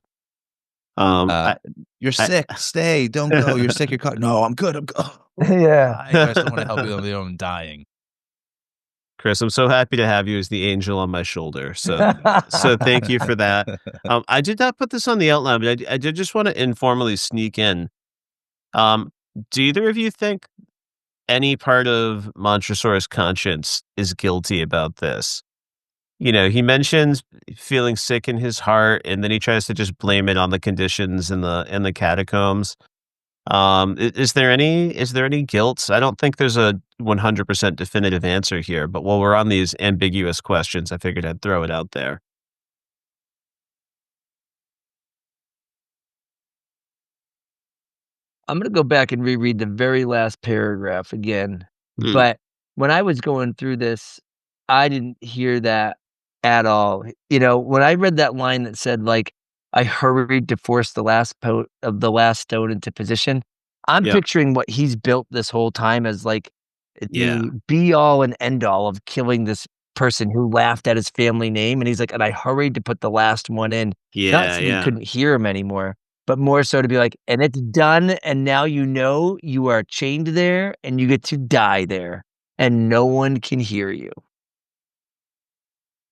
You're sick. Stay. Don't go. You're sick. You're caught. No, I'm good. I'm good. Yeah. I still want to help you. I'm dying. Chris, I'm so happy to have you as the angel on my shoulder. So thank you for that. I did not put this on the outline, but I did just want to informally sneak in. Do either of you think any part of Montresor's conscience is guilty about this? You know, he mentions feeling sick in his heart, and then he tries to just blame it on the conditions in the catacombs. Is there any guilt? I don't think there's a 100% definitive answer here, but while we're on these ambiguous questions, I figured I'd throw it out there. I'm gonna go back and reread the very last paragraph again, Mm, but when I was going through this, I didn't hear that at all. You know, when I read that line that said, like, "I hurried to force the last stone into position," I'm yep. picturing what he's built this whole time as, like, Yeah. the be all and end all of killing this person who laughed at his family name, and he's like, "And I hurried to put the last one in," not Yeah. so that you Yeah. couldn't hear him anymore. But more so to be like, "And it's done, and now you know you are chained there, and you get to die there, and no one can hear you."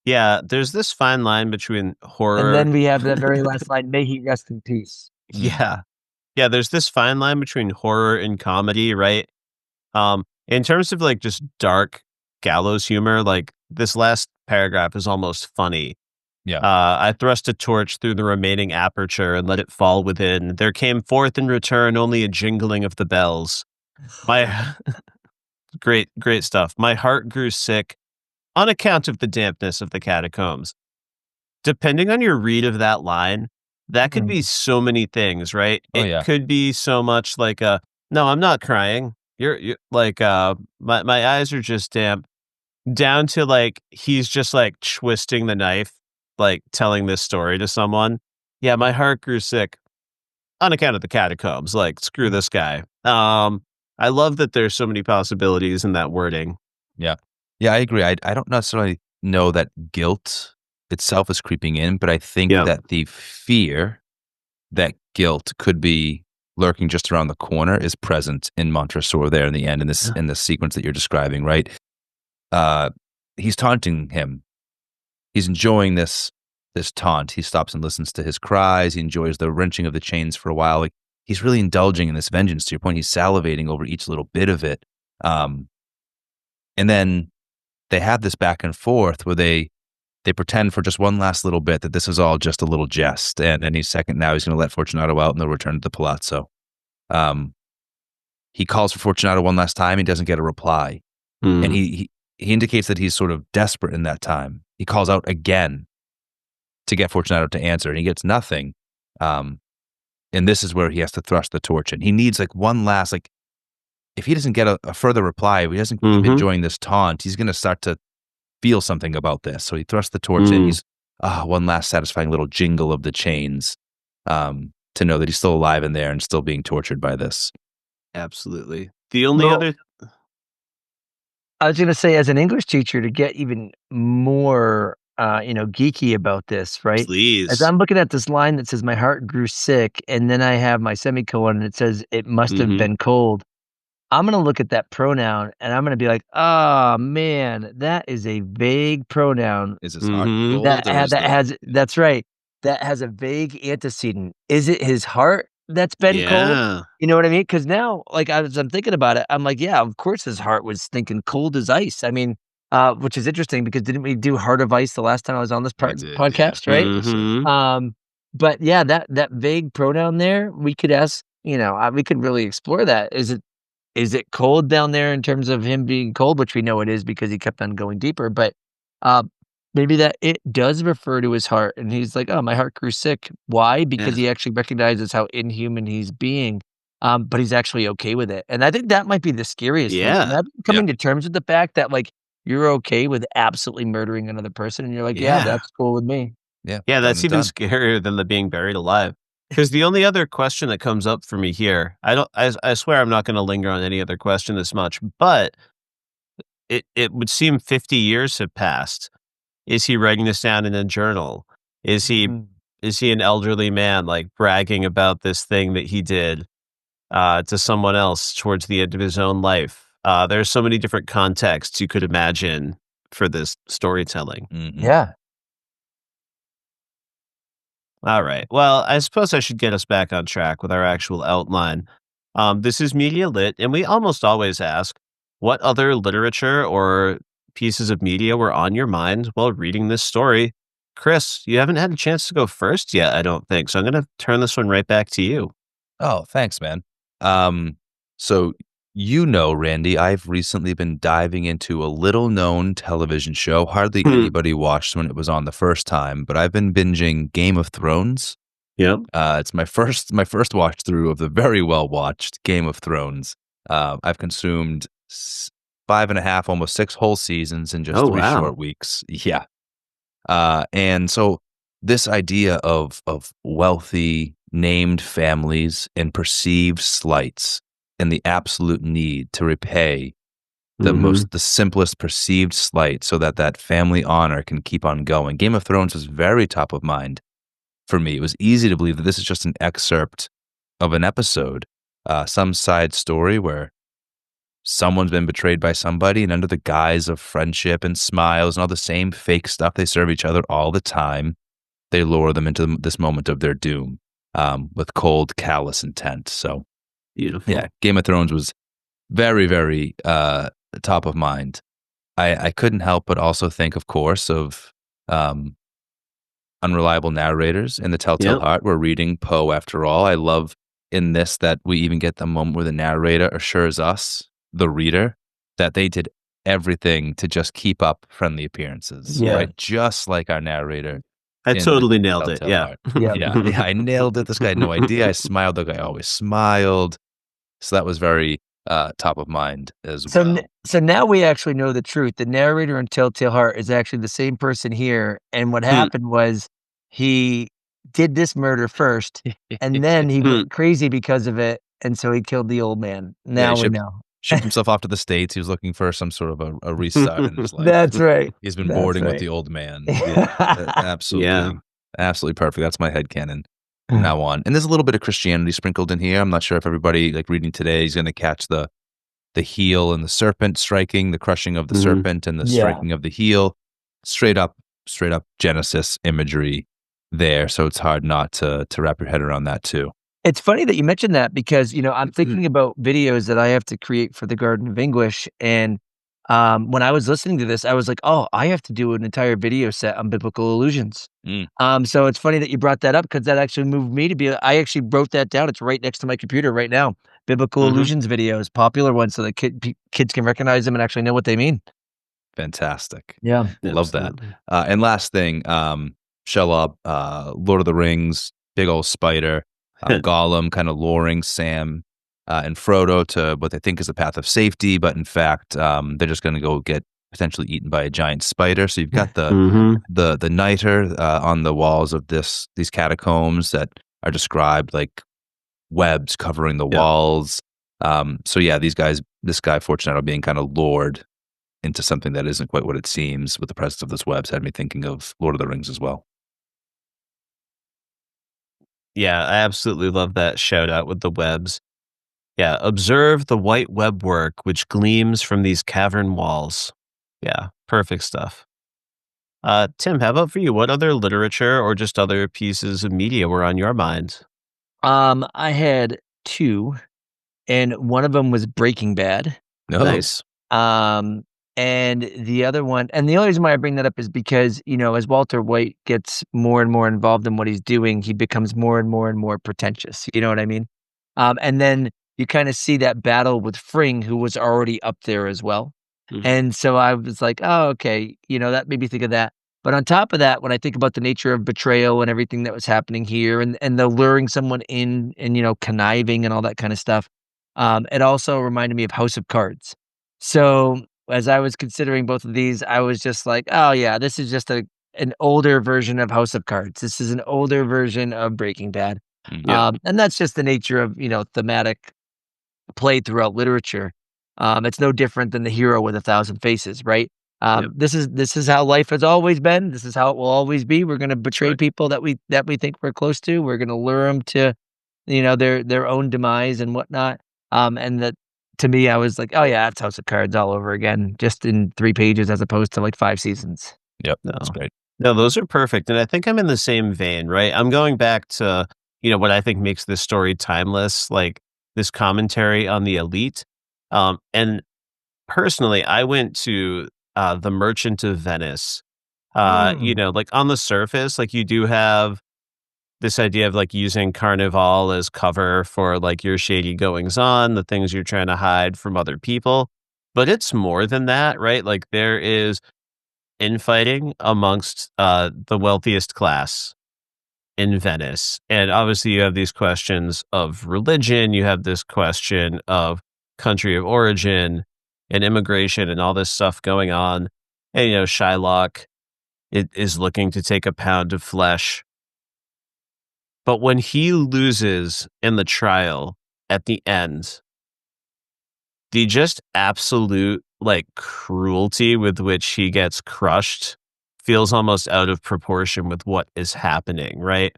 Yeah. There's this fine line between And horror. then we have that very last line, "May he rest in peace." Yeah. Yeah. There's this fine line between horror and comedy, right? In terms of like just dark gallows humor, like this last paragraph is almost funny. Yeah. I thrust a torch through the remaining aperture and let it fall within. There came forth in return only a jingling of the bells. My great stuff. My heart grew sick on account of the dampness of the catacombs. Depending on your read of that line, that could be Mhm. so many things, right? Oh, It yeah. could be so much like no, I'm not crying. You're like my eyes are just damp, down to like he's just like twisting the knife, like telling this story to someone. Yeah, my heart grew sick on account of the catacombs. Like, screw this guy. I love that there's so many possibilities in that wording. Yeah. Yeah, I agree. I don't necessarily know that guilt itself is creeping in, but I think Yeah. that the fear that guilt could be lurking just around the corner is present in Montresor there in the end in this sequence that you're describing, right? Uh, he's taunting him. He's enjoying this taunt. He stops and listens to his cries. He enjoys the wrenching of the chains for a while. Like, he's really indulging in this vengeance. To your point, he's salivating over each little bit of it. Um, and then they have this back and forth where they pretend for just one last little bit that this is all just a little jest. And any second now he's going to let Fortunato out and they'll return to the palazzo. Um, he calls for Fortunato one last time. He doesn't get a reply. And Mm. he indicates that he's sort of desperate in that time. He calls out again to get Fortunato to answer, and he gets nothing. And this is where he has to thrust the torch in. He needs like one last, like, if he doesn't get a further reply, if he doesn't keep Mm-hmm. enjoying this taunt, he's going to start to feel something about this. So he thrusts the torch in. Mm. He's one last satisfying little jingle of the chains to know that he's still alive in there and still being tortured by this. Absolutely. The only Well, other I was gonna say, as an English teacher, to get even more, geeky about this, right? As please. I'm looking at this line that says, "My heart grew sick," and then I have my semicolon, and it says, "It must have Mm-hmm. been cold." I'm gonna look at that pronoun, and I'm gonna be like, "Oh, man, that is a vague pronoun Is his heart Mm-hmm. cold or is that the has" that's right. That has a vague antecedent. Is it his heart that's been cold? Yeah. You know what I mean? Because now, like, as I'm thinking about it, I'm like, yeah, of course his heart was thinking cold as ice. I mean, which is interesting because didn't we do Heart of Ice the last time I was on this we part did, yeah. podcast, right? Yes, sir. Mm-hmm. But yeah, that vague pronoun there, we could ask, we could really explore that. Is it cold down there in terms of him being cold, which we know it is because he kept on going deeper, but, uh, maybe that it does refer to his heart, and he's like, "Oh, my heart grew sick." Why? Because Yeah. he actually recognizes how inhuman he's being, but he's actually okay with it, and I think that might be the scariest thing. Yeah. Imagine Yeah. coming to terms with the fact that, like, you're okay with absolutely murdering another person, and you're like, "Yeah, Yeah. that's cool with me." Yeah. Yeah, Done that's is even done. scarier than the being buried alive. Because the only other question that comes up for me here, I swear I'm not going to linger on any other question this much, but it would seem 50 years have passed. Is he writing this down in a journal? Is he Mhm. is he an elderly man, like, bragging about this thing that he did, to someone else towards the end of his own life? There's so many different contexts you could imagine for this storytelling. Yeah. All right. Well, I suppose I should get us back on track with our actual outline. This is Media Lit, and we almost always ask what other literature or pieces of media were on your mind while reading this story. Chris, you haven't had a chance to go first yet, I don't think. So I'm going to turn this one right back to you. Oh, thanks, man. So Randy, I've recently been diving into a little-known television show. Hardly anybody watched when it was on the first time, but I've been binging Game of Thrones. Yep. It's my first watch through of the very well watched Game of Thrones. I've consumed 5.5, almost 6 whole seasons in just 3 short weeks. Yeah. And so this idea of wealthy named families and perceived slights and the absolute need to repay the simplest perceived slight so that family honor can keep on going. Game of Thrones was very top of mind for me. It was easy to believe that this is just an excerpt of an episode, some side story where someone's been betrayed by somebody, and under the guise of friendship and smiles and all the same fake stuff they serve each other all the time, they lure them into this moment of their doom with cold, callous intent. So, beautiful. Yeah, Game of Thrones was very, very top of mind. I couldn't help but also think, of course, of Unreliable Narrators and The Telltale Heart. We're reading Poe after all. I love in this that we even get the moment where the narrator assures us, the reader, that they did everything to just keep up friendly appearances, right? Just like our narrator. I totally nailed it. Yeah. Yeah, I nailed it. This guy had no idea. I smiled. The guy always smiled. So that was very top of mind as well. So now we actually know the truth. The narrator in Telltale Heart is actually the same person here. And what happened was he did this murder first, and then he went crazy because of it. And so he killed the old man. Now we know. Shipped himself off to the States. He was looking for some sort of a restart in his life. That's right. He's been boarding with the old man. Absolutely. Absolutely perfect. That's my headcanon from now on. And there's a little bit of Christianity sprinkled in here. I'm not sure if everybody reading today is going to catch the heel and the serpent striking, the crushing of the serpent and the striking of the heel. Straight up Genesis imagery there. So it's hard not to wrap your head around that too. It's funny that you mentioned that because, I'm thinking about videos that I have to create for the Garden of English. And when I was listening to this, I was like, oh, I have to do an entire video set on biblical illusions. So it's funny that you brought that up because that actually moved me to I actually wrote that down. It's right next to my computer right now. Biblical illusions videos, popular ones so that kids can recognize them and actually know what they mean. Fantastic. Yeah. Love that. And last thing, Shelob, Lord of the Rings, big old spider. Gollum kind of luring Sam and Frodo to what they think is the path of safety, but in fact, they're just going to go get potentially eaten by a giant spider. So you've got the niter on the walls of these catacombs that are described like webs covering the walls. So yeah, this guy Fortunato being kind of lured into something that isn't quite what it seems with the presence of this webs had me thinking of Lord of the Rings as well. Yeah, I absolutely love that shout out with the webs. Yeah, observe the white web work which gleams from these cavern walls. Yeah, perfect stuff. Tim, how about for you? What other literature or just other pieces of media were on your mind? I had 2, and one of them was Breaking Bad. Nice. And the other one, and the only reason why I bring that up is because, as Walter White gets more and more involved in what he's doing, he becomes more and more and more pretentious. You know what I mean? And then you kind of see that battle with Fring, who was already up there as well. And so I was like, oh, okay, that made me think of that. But on top of that, when I think about the nature of betrayal and everything that was happening here and the luring someone in and, conniving and all that kind of stuff, it also reminded me of House of Cards. So as I was considering both of these, I was just like, oh yeah, this is just an older version of House of Cards. This is an older version of Breaking Bad. And that's just the nature of, thematic play throughout literature. It's no different than the hero with 1,000 faces, right? This is how life has always been. This is how it will always be. We're going to betray people that we think we're close to. We're going to lure them to, their own demise and whatnot. And that to me, I was like, oh yeah, that's House of Cards all over again, just in 3 pages as opposed to like 5 seasons. Yep, No. that's great. No, those are perfect, and I think I'm in the same vein, right? I'm going back to what I think makes this story timeless, like this commentary on the elite. And personally, I went to The Merchant of Venice. Like on the surface, like you do have this idea of like using Carnival as cover for like your shady goings on, the things you're trying to hide from other people. But it's more than that, right? Like there is infighting amongst the wealthiest class in Venice. And obviously, you have these questions of religion, you have this question of country of origin and immigration and all this stuff going on. And, Shylock is looking to take a pound of flesh. But when he loses in the trial at the end, the just absolute like cruelty with which he gets crushed feels almost out of proportion with what is happening, right?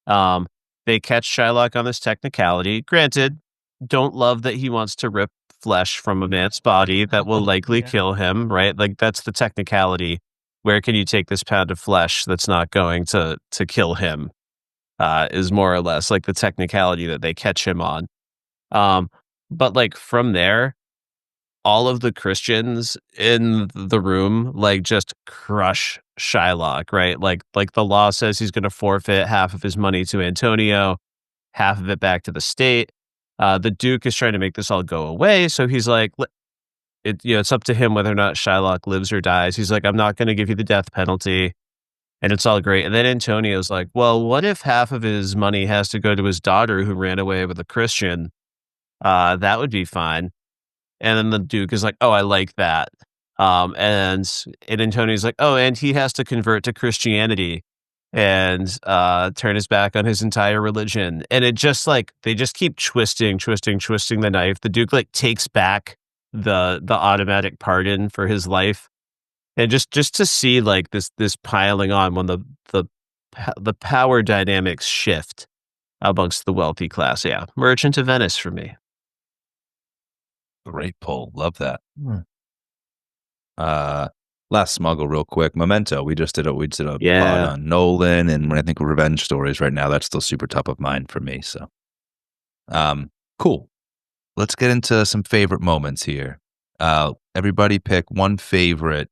They catch Shylock on this technicality. Granted, don't love that he wants to rip flesh from a man's body that will likely kill him, right? Like that's the technicality. Where can you take this pound of flesh that's not going to kill him? Is more or less like the technicality that they catch him on. But like from there, all of the Christians in the room like just crush Shylock, right? Like the law says he's going to forfeit half of his money to Antonio, half of it back to the state. The Duke is trying to make this all go away, so he's like, it's up to him whether or not Shylock lives or dies. He's like, I'm not going to give you the death penalty, and it's all great. And then Antonio's like, well, what if half of his money has to go to his daughter who ran away with a Christian? That would be fine. And then the Duke is like, oh, I like that. And Antonio's like, oh, and he has to convert to Christianity and turn his back on his entire religion. And it just like, they just keep twisting the knife. The Duke like takes back the automatic pardon for his life. And just to see like this piling on when the power dynamics shift amongst the wealthy class. Yeah. Merchant of Venice for me. Great pull. Love that. Last smuggle real quick. Memento. We did a pod on Nolan, and I think revenge stories right now, that's still super top of mind for me. So cool. Let's get into some favorite moments here. Everybody pick one favorite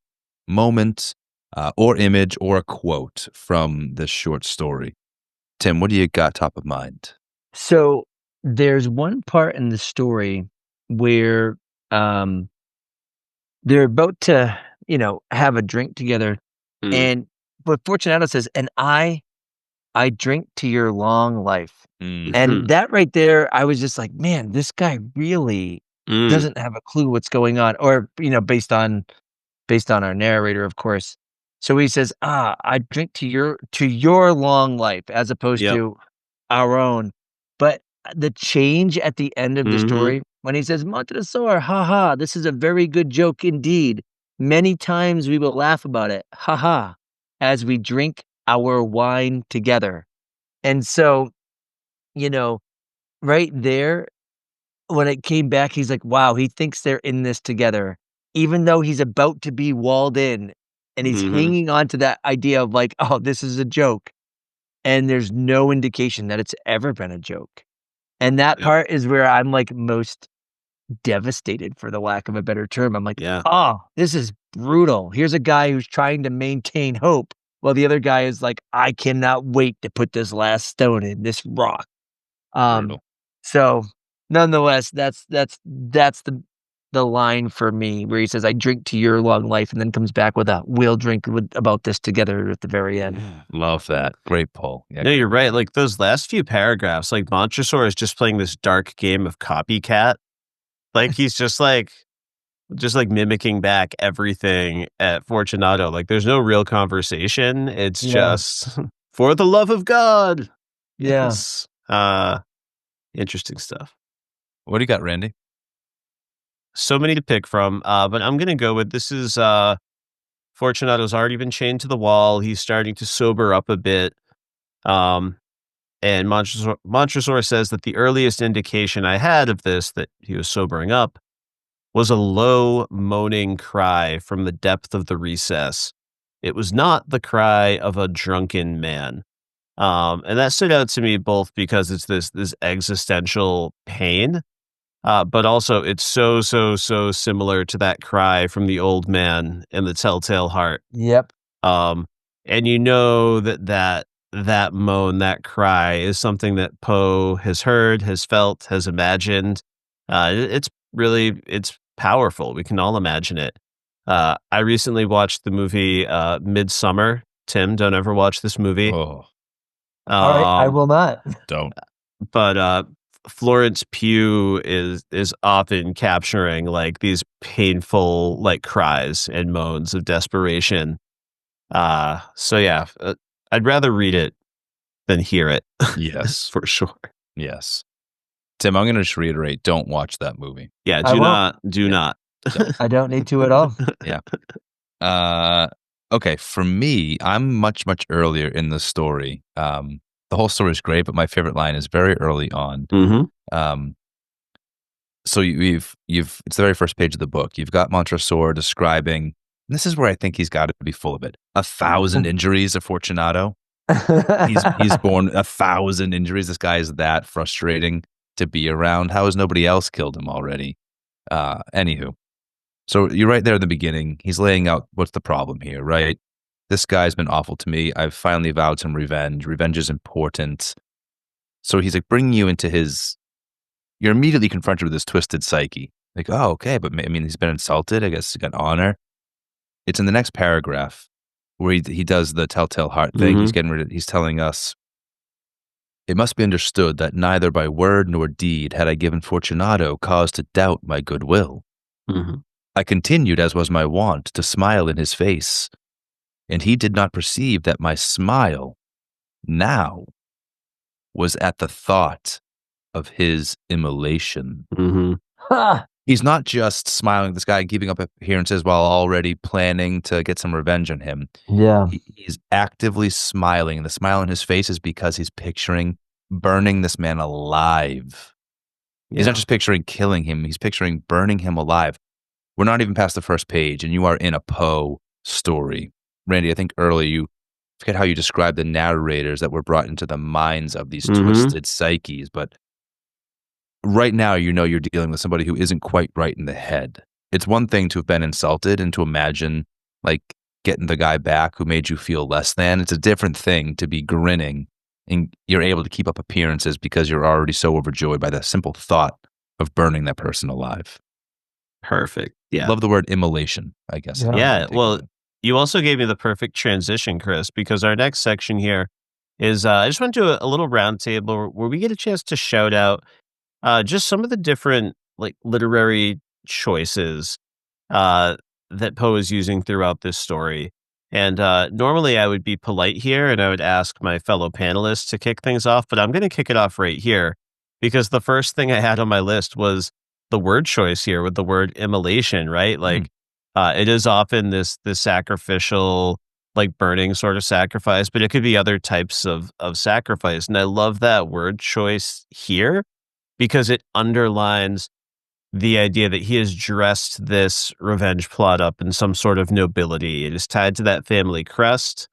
moment or image or a quote from this short story. Tim, what do you got top of mind? So there's one part in the story where they're about to, have a drink together. But Fortunato says, and I drink to your long life. And that right there, I was just like, man, this guy really doesn't have a clue what's going on. Or, based on our narrator, of course. So he says, I drink to your long life as opposed to our own. But the change at the end of the story, when he says, Montresor, haha, this is a very good joke indeed. Many times we will laugh about it, haha, as we drink our wine together. And so, right there, when it came back, he's like, wow, he thinks they're in this together, even though he's about to be walled in. And he's hanging on to that idea of like, oh, this is a joke. And there's no indication that it's ever been a joke. And that part is where I'm like most devastated, for the lack of a better term. I'm like, oh, this is brutal. Here's a guy who's trying to maintain hope, while the other guy is like, I cannot wait to put this last stone in this rock. So nonetheless, that's the line for me where he says, I drink to your long life, and then comes back with we'll drink about this together at the very end. Love that. Great pull. Yeah, no, you're right. Like those last few paragraphs, like Montresor is just playing this dark game of copycat. Like he's just like mimicking back everything at Fortunato. Like there's no real conversation. It's just for the love of God. Yes. Interesting stuff. What do you got, Randy? So many to pick from, but I'm going to go with, this is Fortunato's already been chained to the wall. He's starting to sober up a bit. And Montresor says that the earliest indication I had of this, that he was sobering up, was a low, moaning cry from the depth of the recess. It was not the cry of a drunken man. And that stood out to me both because it's this existential pain, but also it's so similar to that cry from the old man in the Telltale Heart. Yep. And you know that moan, that cry is something that Poe has heard, has felt, has imagined. It's powerful. We can all imagine it. I recently watched the movie Midsummer. Tim, don't ever watch this movie. Oh, all right, I will not. don't. But Florence Pugh is often capturing like these painful like cries and moans of desperation. So yeah, I'd rather read it than hear it. Yes, for sure. Yes. Tim, I'm going to just reiterate, don't watch that movie. Yeah, do not. I don't need to at all. Yeah. Okay, for me, I'm much earlier in the story. The whole story is great, but my favorite line is very early on. Mm-hmm. So you've it's the very first page of the book. You've got Montresor describing, and this is where I think he's got to be full of it. 1,000 injuries of Fortunato. He's born 1,000 injuries. This guy is that frustrating to be around. How has nobody else killed him already? Anywho, so you're right there in the beginning. He's laying out what's the problem here, right? This guy's been awful to me. I've finally vowed some revenge. Revenge is important. So he's like bringing you into his. You're immediately confronted with this twisted psyche. Like, oh, okay, but I mean, he's been insulted. I guess he got honor. It's in the next paragraph where he does the telltale heart thing. Mm-hmm. He's telling us, it must be understood that neither by word nor deed had I given Fortunato cause to doubt my goodwill. Mm-hmm. I continued, as was my wont, to smile in his face, and he did not perceive that my smile now was at the thought of his immolation. Mm-hmm. He's not just smiling at this guy, giving up appearances while already planning to get some revenge on him. Yeah. He's actively smiling. The smile on his face is because he's picturing burning this man alive. Yeah. He's not just picturing killing him. He's picturing burning him alive. We're not even past the first page, and you are in a Poe story. Randy, I think earlier you forget how you described the narrators that were brought into the minds of these twisted psyches, but right now, you know you're dealing with somebody who isn't quite right in the head. It's one thing to have been insulted and to imagine, like, getting the guy back who made you feel less than. It's a different thing to be grinning and you're able to keep up appearances because you're already so overjoyed by the simple thought of burning that person alive. Perfect. Yeah. Love the word immolation, I guess. Yeah. Well, you also gave me the perfect transition, Chris, because our next section here is I just want to do a little roundtable where we get a chance to shout out just some of the different like literary choices that Poe is using throughout this story. And normally I would be polite here and I would ask my fellow panelists to kick things off, but I'm going to kick it off right here because the first thing I had on my list was the word choice here with the word immolation, right? Like it is often this sacrificial, like burning sort of sacrifice, but it could be other types of sacrifice. And I love that word choice here because it underlines the idea that he has dressed this revenge plot up in some sort of nobility. It is tied to that family crest.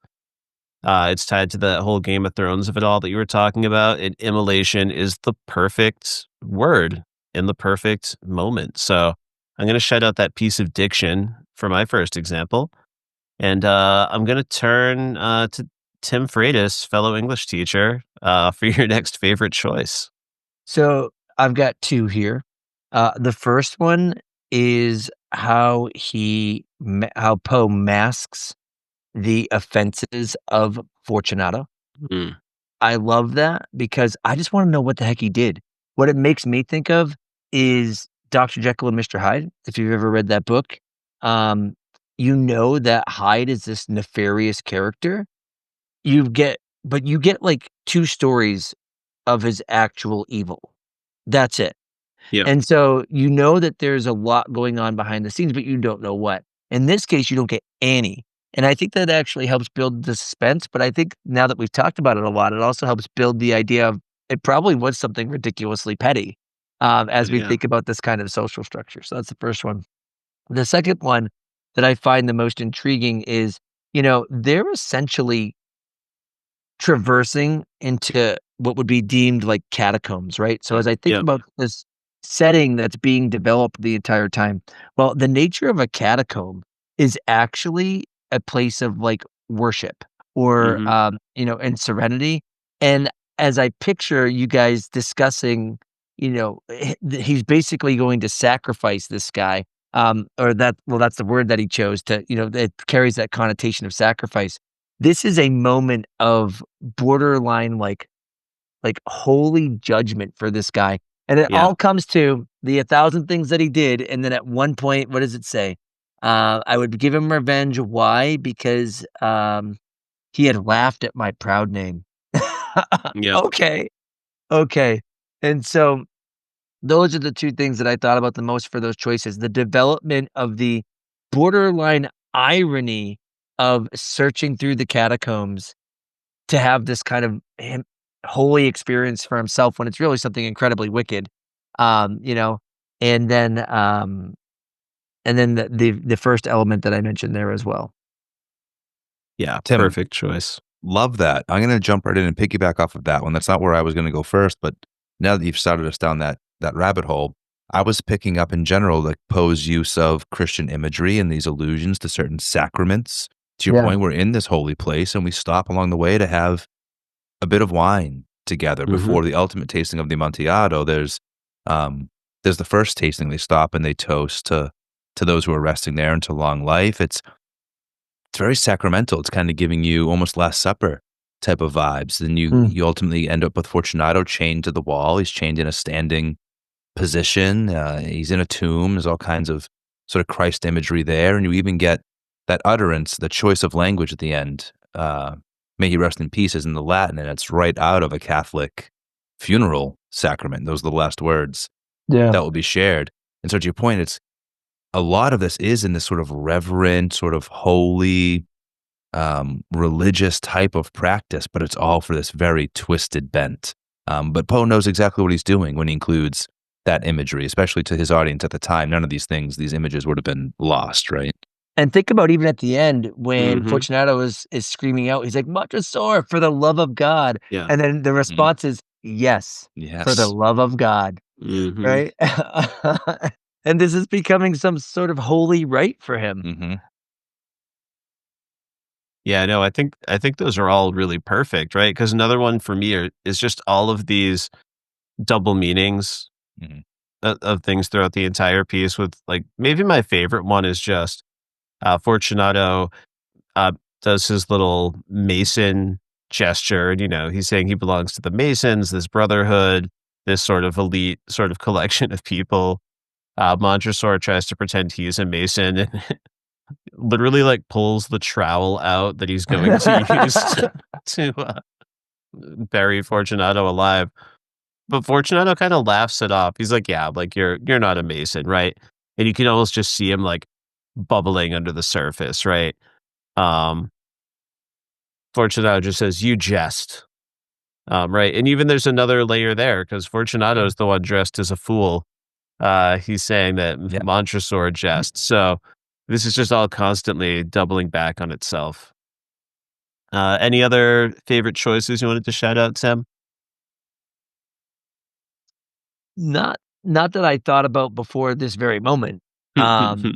It's tied to the whole Game of Thrones of it all that you were talking about. And immolation is the perfect word in the perfect moment. So I'm going to shout out that piece of diction for my first example. And I'm going to turn to Timm Freitas, fellow English teacher, for your next favorite choice. So I've got two here. The first one is how Poe masks the offenses of Fortunato. I love that because I just want to know what the heck he did. What it makes me think of is Dr. Jekyll and Mr. Hyde. If you've ever read that book, you know that Hyde is this nefarious character. You get like two stories of his actual evil. That's it. Yeah. And so you know that there's a lot going on behind the scenes, but you don't know what. In this case, you don't get any. And I think that actually helps build the suspense, but I think now that we've talked about it a lot, it also helps build the idea of it probably was something ridiculously petty, as we Yeah. think about this kind of social structure. So that's the first one. The second one that I find the most intriguing is, they're essentially traversing into what would be deemed like catacombs, right? So as I think Yep. about this setting that's being developed the entire time, well, the nature of a catacomb is actually a place of like worship or Mhm. and serenity. And as I picture you guys discussing, he's basically going to sacrifice this guy. Or that well, that's the word that he chose to, it carries that connotation of sacrifice. This is a moment of borderline, like, holy judgment for this guy, and it Yeah. all comes to the 1,000 things that he did, and then at one point, what does it say? "I would give him revenge." Why? Because, he had laughed at my proud name. Yep. Okay, okay, and so those are the 2 things that I thought about the most for those choices, the development of the borderline irony of searching through the catacombs to have this kind of holy experience for himself when it's really something incredibly wicked, um, you know, and then, um, and then the first element that I mentioned there as well. Yeah. Tim, Perfect choice. love that. I'm gonna jump right in and piggyback off of that one. That's not where I was gonna go first, but now that you've started us down that rabbit hole, I was picking up in general like Poe's use of Christian imagery and these allusions to certain sacraments. To your Yeah. point, we're in this holy place and we stop along the way to have a bit of wine together Mhm. before the ultimate tasting of the Amontillado. There's the first tasting. They stop and they toast to those who are resting there and to long life. It's very sacramental. It's kind of giving you almost Last Supper type of vibes. Then you Mm. you ultimately end up with Fortunato chained to the wall. He's chained in a standing position. He's in a tomb. There's all kinds of sort of Christ imagery there, and you even get that utterance, the choice of language at the end. May he rest in peace is in the Latin, and it's right out of a Catholic funeral sacrament. Those are the last words Yeah. that will be shared. And so, to your point, it's a lot of this is in this sort of reverent, sort of holy, religious type of practice, but it's all for this very twisted bent. But Poe knows exactly what he's doing when he includes that imagery, especially to his audience at the time. None of these things, these images would have been lost, right? And think about even at the end when Mhm. Fortunato is screaming out, he's like, "Montresor, for the love of God." Yeah. And then the Mhm. response is, "Yes, for the Yes. love of God." Mhm. Right? And this is becoming some sort of holy rite for him. Mhm. Yeah, no, I think those are all really perfect, right? Because another one for me is just all of these double meanings Mhm. of things throughout the entire piece with, like, maybe my favorite one is just, Fortunato, uh, does his little Mason gesture, and, he's saying he belongs to the Masons, this brotherhood, this sort of elite sort of collection of people. Montresor tries to pretend he's a Mason and literally, like, pulls the trowel out that he's going to use to bury Fortunato alive. But Fortunato kinda laughs it off. He's like, "Yeah, like, you're not a Mason, right?" And you can almost just see him, like, bubbling under the surface, right? Um, Fortunato just says, "You jest." Right? And even there's another layer there because Fortunato is the one dressed as a fool. He's saying that Yeah. Montresor jests. So this is just all constantly doubling back on itself. Any other favorite choices you wanted to shout out, Sam? Not that I thought about before this very moment. Um,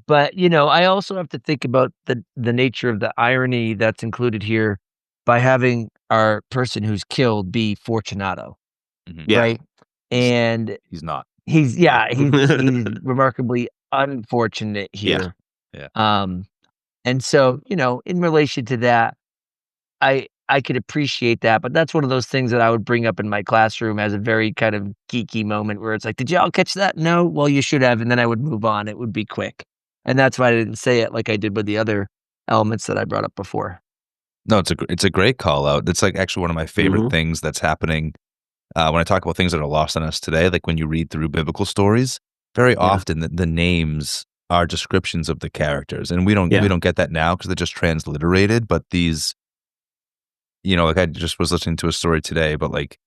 but, I also have to think about the nature of the irony that's included here by having our person who's killed be Fortunato, Mhm. Yeah. right? He's And he's not. he's remarkably unfortunate Yeah. here. Yeah. Um, and so, in relation to that, I could appreciate that, but that's one of those things that I would bring up in my classroom as a very kind of geeky moment where it's like, "Did y'all catch that? No? Well, you should have," and then I would move on. It would be quick. And that's why I didn't say it like I did with the other elements that I brought up before. No, it's a great call out. It's like actually one of my favorite Mhm. things that's happening when I talk about things that are lost on us today. Like when you read through biblical stories, very Yeah. often the names are descriptions of the characters, and we don't get that now because they're just transliterated. But these, like I just was listening to a story today, but like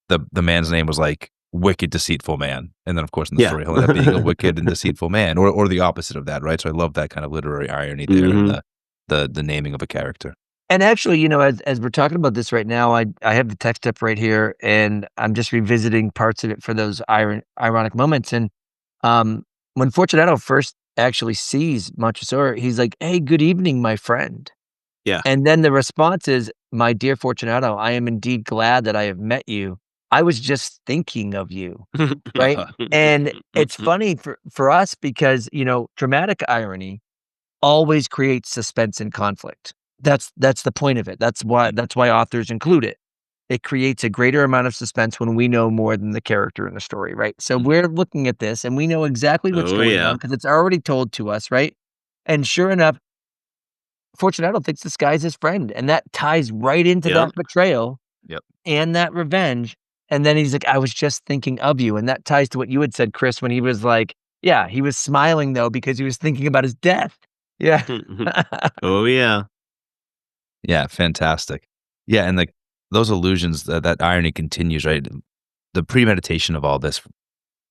the man's name was like wicked deceitful man, and then of course in the story he'll end up being a wicked and deceitful man, or the opposite of that, right? So I love that kind of literary irony there in the naming of a character. And actually, as we're talking about this right now, I have the text up right here, and I'm just revisiting parts of it for those ironic moments. And when Fortunato first actually sees Montresor, he's like, "Hey, good evening, my friend." Yeah. And then the response is, "My dear Fortunato, I am indeed glad that I have met you. I was just thinking of you." Right? And it's funny for us because, dramatic irony always creates suspense and conflict. That's the point of it. That's why authors include it. It creates a greater amount of suspense when we know more than the character in the story, right? So we're looking at this and we know exactly what's going on because it's already told to us, right? And sure enough, Fortunato thinks this guy's his friend, and that ties right into that betrayal and that revenge. And then he's like, "I was just thinking of you." And that ties to what you had said, Chris, when he was like, yeah, he was smiling though because he was thinking about his death. Yeah. Oh, yeah. Yeah, fantastic. Yeah, and like those allusions, that irony continues, right? The premeditation of all this,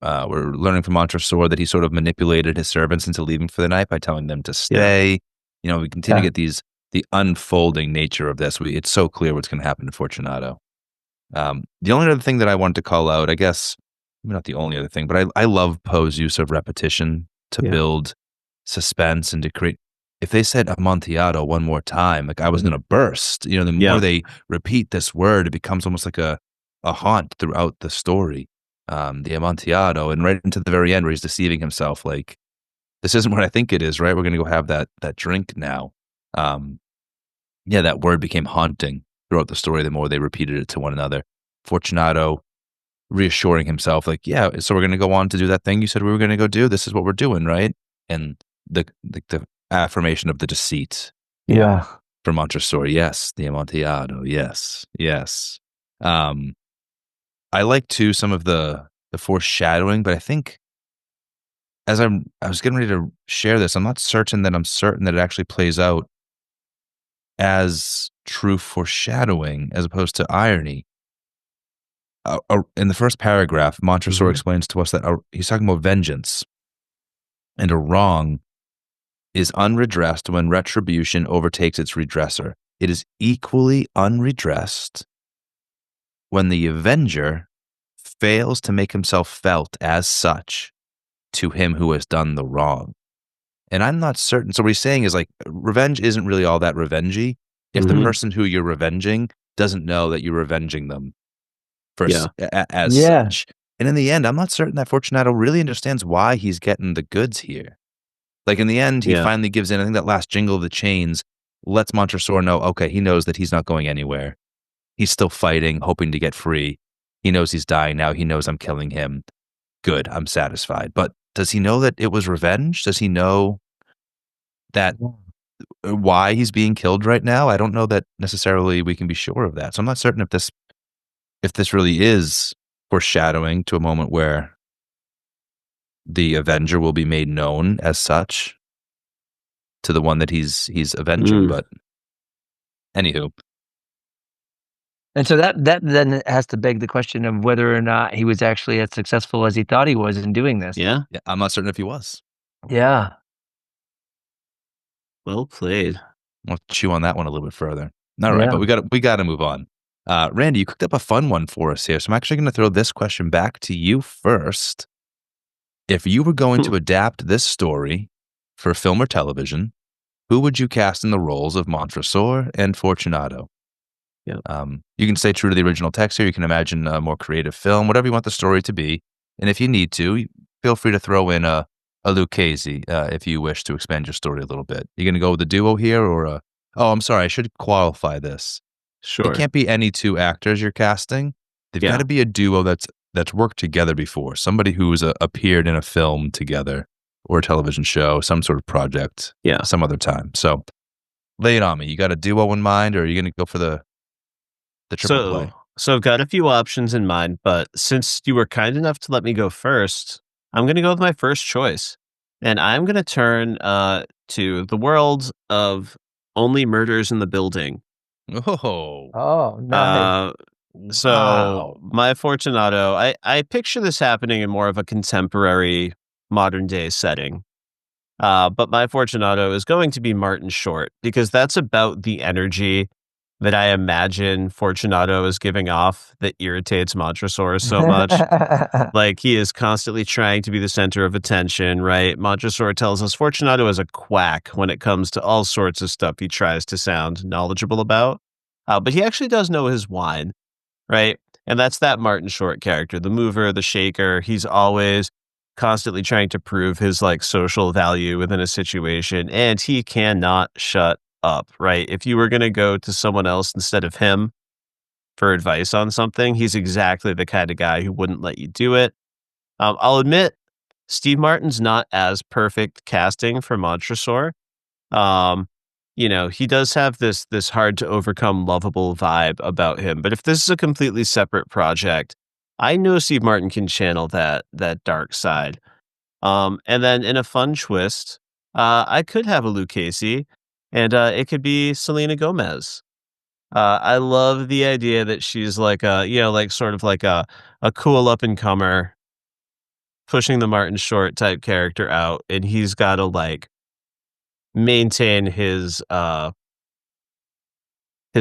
we're learning from Montresor that he sort of manipulated his servants into leaving for the night by telling them to stay. We continue to get the unfolding nature of this. It's so clear what's going to happen to Fortunato. The only other thing that I wanted to call out, I guess, not the only other thing, but I love Poe's use of repetition to build suspense and to create. If they said Amontillado one more time, like I was going to burst. The more they repeat this word, it becomes almost like a haunt throughout the story. The Amontillado, and right into the very end where he's deceiving himself, like, this isn't what I think it is, right? We're going to go have that drink now. That word became haunting throughout the story the more they repeated it to one another. Fortunato reassuring himself, like, yeah, so we're going to go on to do that thing you said we were going to go do. This is what we're doing, right? And the affirmation of the deceit. Yeah. From Montresor, yes. The Amontillado, yes. I like too some of the foreshadowing, but I think as I was getting ready to share this, I'm not certain that it actually plays out as true foreshadowing as opposed to irony. In the first paragraph, Montresor explains to us that he's talking about vengeance, and a wrong is unredressed when retribution overtakes its redresser. It is equally unredressed when the avenger fails to make himself felt as such to him who has done the wrong. And I'm not certain. So what he's saying is, like, revenge isn't really all that revengey if the person who you're revenging doesn't know that you're revenging them as such. And in the end, I'm not certain that Fortunato really understands why he's getting the goods here. Like, in the end, he finally gives in. I think that last jingle of the chains lets Montresor know, okay, he knows that he's not going anywhere. He's still fighting, hoping to get free. He knows he's dying now. He knows I'm killing him. Good, I'm satisfied. But does he know that it was revenge? Does he know that why he's being killed right now? I don't know that necessarily we can be sure of that. So I'm not certain if this really is foreshadowing to a moment where the avenger will be made known as such to the one that he's avenging. But anywho. And so that then has to beg the question of whether or not he was actually as successful as he thought he was in doing this. Yeah. I'm not certain if he was. Yeah. Well played. We'll chew on that one a little bit further. All right, but we got to move on. Randy, you cooked up a fun one for us here, so I'm actually going to throw this question back to you first. If you were going to adapt this story for film or television, who would you cast in the roles of Montresor and Fortunato? Yeah. You can stay true to the original text here. You can imagine a more creative film, whatever you want the story to be. And if you need to, feel free to throw in a Lucchese if you wish to expand your story a little bit. You going to go with a duo here or a... Oh, I'm sorry. I should qualify this. Sure. It can't be any two actors you're casting. They've got to be a duo that's worked together before. Somebody who's appeared in a film together or a television show, some sort of project, some other time. So lay it on me. You got a duo in mind, or are you going to go for the triple play? So I've got a few options in mind, but since you were kind enough to let me go first, I'm going to go with my first choice. and I'm gonna turn to the world of Only Murders in the Building. Oh, Oh, nice. Uh, so wow. my Fortunato, I picture this happening in more of a contemporary modern day setting. But my Fortunato is going to be Martin Short because that's about the energy that I imagine Fortunato is giving off that irritates Montresor so much. Like he is constantly trying to be the center of attention, right? Montresor tells us Fortunato is a quack when it comes to all sorts of stuff he tries to sound knowledgeable about. But he actually does know his wine, right? And that's that Martin Short character, the mover, the shaker. He's always constantly trying to prove his like social value within a situation, and he cannot shut up, right? If you were going to go to someone else instead of him for advice on something, he's exactly the kind of guy who wouldn't let you do it. I'll admit, Steve Martin's not as perfect casting for Montresor. Um, he does have this hard to overcome lovable vibe about him. But if this is a completely separate project, I know Steve Martin can channel that dark side. And then in a fun twist, I could have a Lucchese, and it could be Selena Gomez. I love the idea that she's like like sort of like a cool up and comer, pushing the Martin Short type character out, and he's got to like maintain his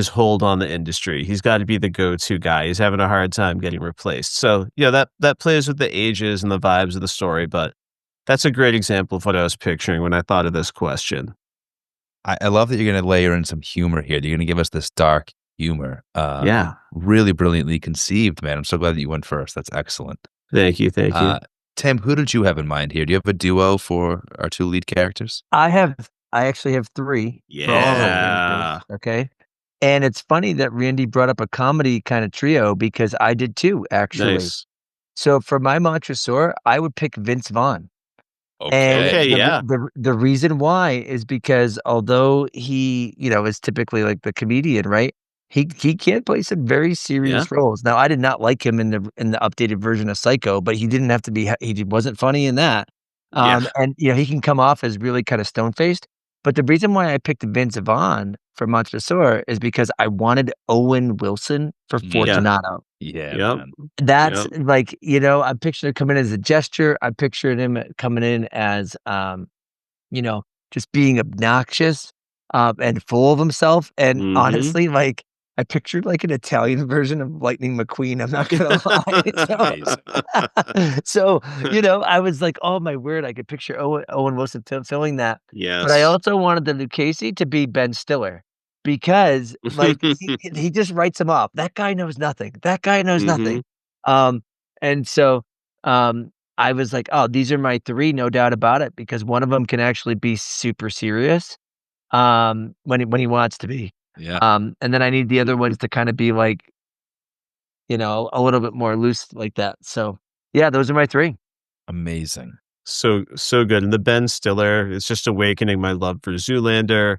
hold on the industry. He's got to be the go-to guy. He's having a hard time getting replaced. So, that plays with the ages and the vibes of the story, but that's a great example of what I was picturing when I thought of this question. I love that you're going to layer in some humor here. You're going to give us this dark humor. Yeah. Really brilliantly conceived, man. I'm so glad that you went first. That's excellent. Thank you. Thank you. Tim, who did you have in mind here? Do you have a duo for our two lead characters? I actually have 3 for all the Yeah. characters, okay? And it's funny that Randy brought up a comedy kinda trio because I did too, actually. Nice. So for my Montresor, I would pick Vince Vaughn. And Okay. Okay. the re Yeah. the reason why is because although he, is typically like the comedian, right? He can play some very Yeah. serious roles. Now, I did not like him in the updated version of Psycho, but he didn't have to be he wasn't funny in that. Yeah. And, he can come off as really kinda stone-faced. But the reason why I picked Vince Vaughn for Montresor is because I wanted Owen Wilson for Yeah. Fortunato. Yeah, Yep. man. That's Yep. like, I'm picturing him coming in as a gesture. I pictured him coming in as, you know, just being obnoxious, and full of himself. And Mhm. honestly, like, I pictured like an Italian version of Lightning McQueen. I'm not gonna lie. Amazing. So, I was like, oh my word, I could picture Owen Wilson filling that. But I Yes. also wanted the Lucchese to be Ben Stiller because, like, he just writes him off. That guy knows nothing. That guy knows Mhm. nothing. Um, and so, I was like, "Oh, these are my 3, no doubt about it," because one of them can actually be super serious, when he wants to be. Yeah. And then I need the other ones to kinda be like, a little bit more loose like that. So, yeah, those are my 3. Amazing. So good. And the Ben Stiller is just awakening my love for Zoolander.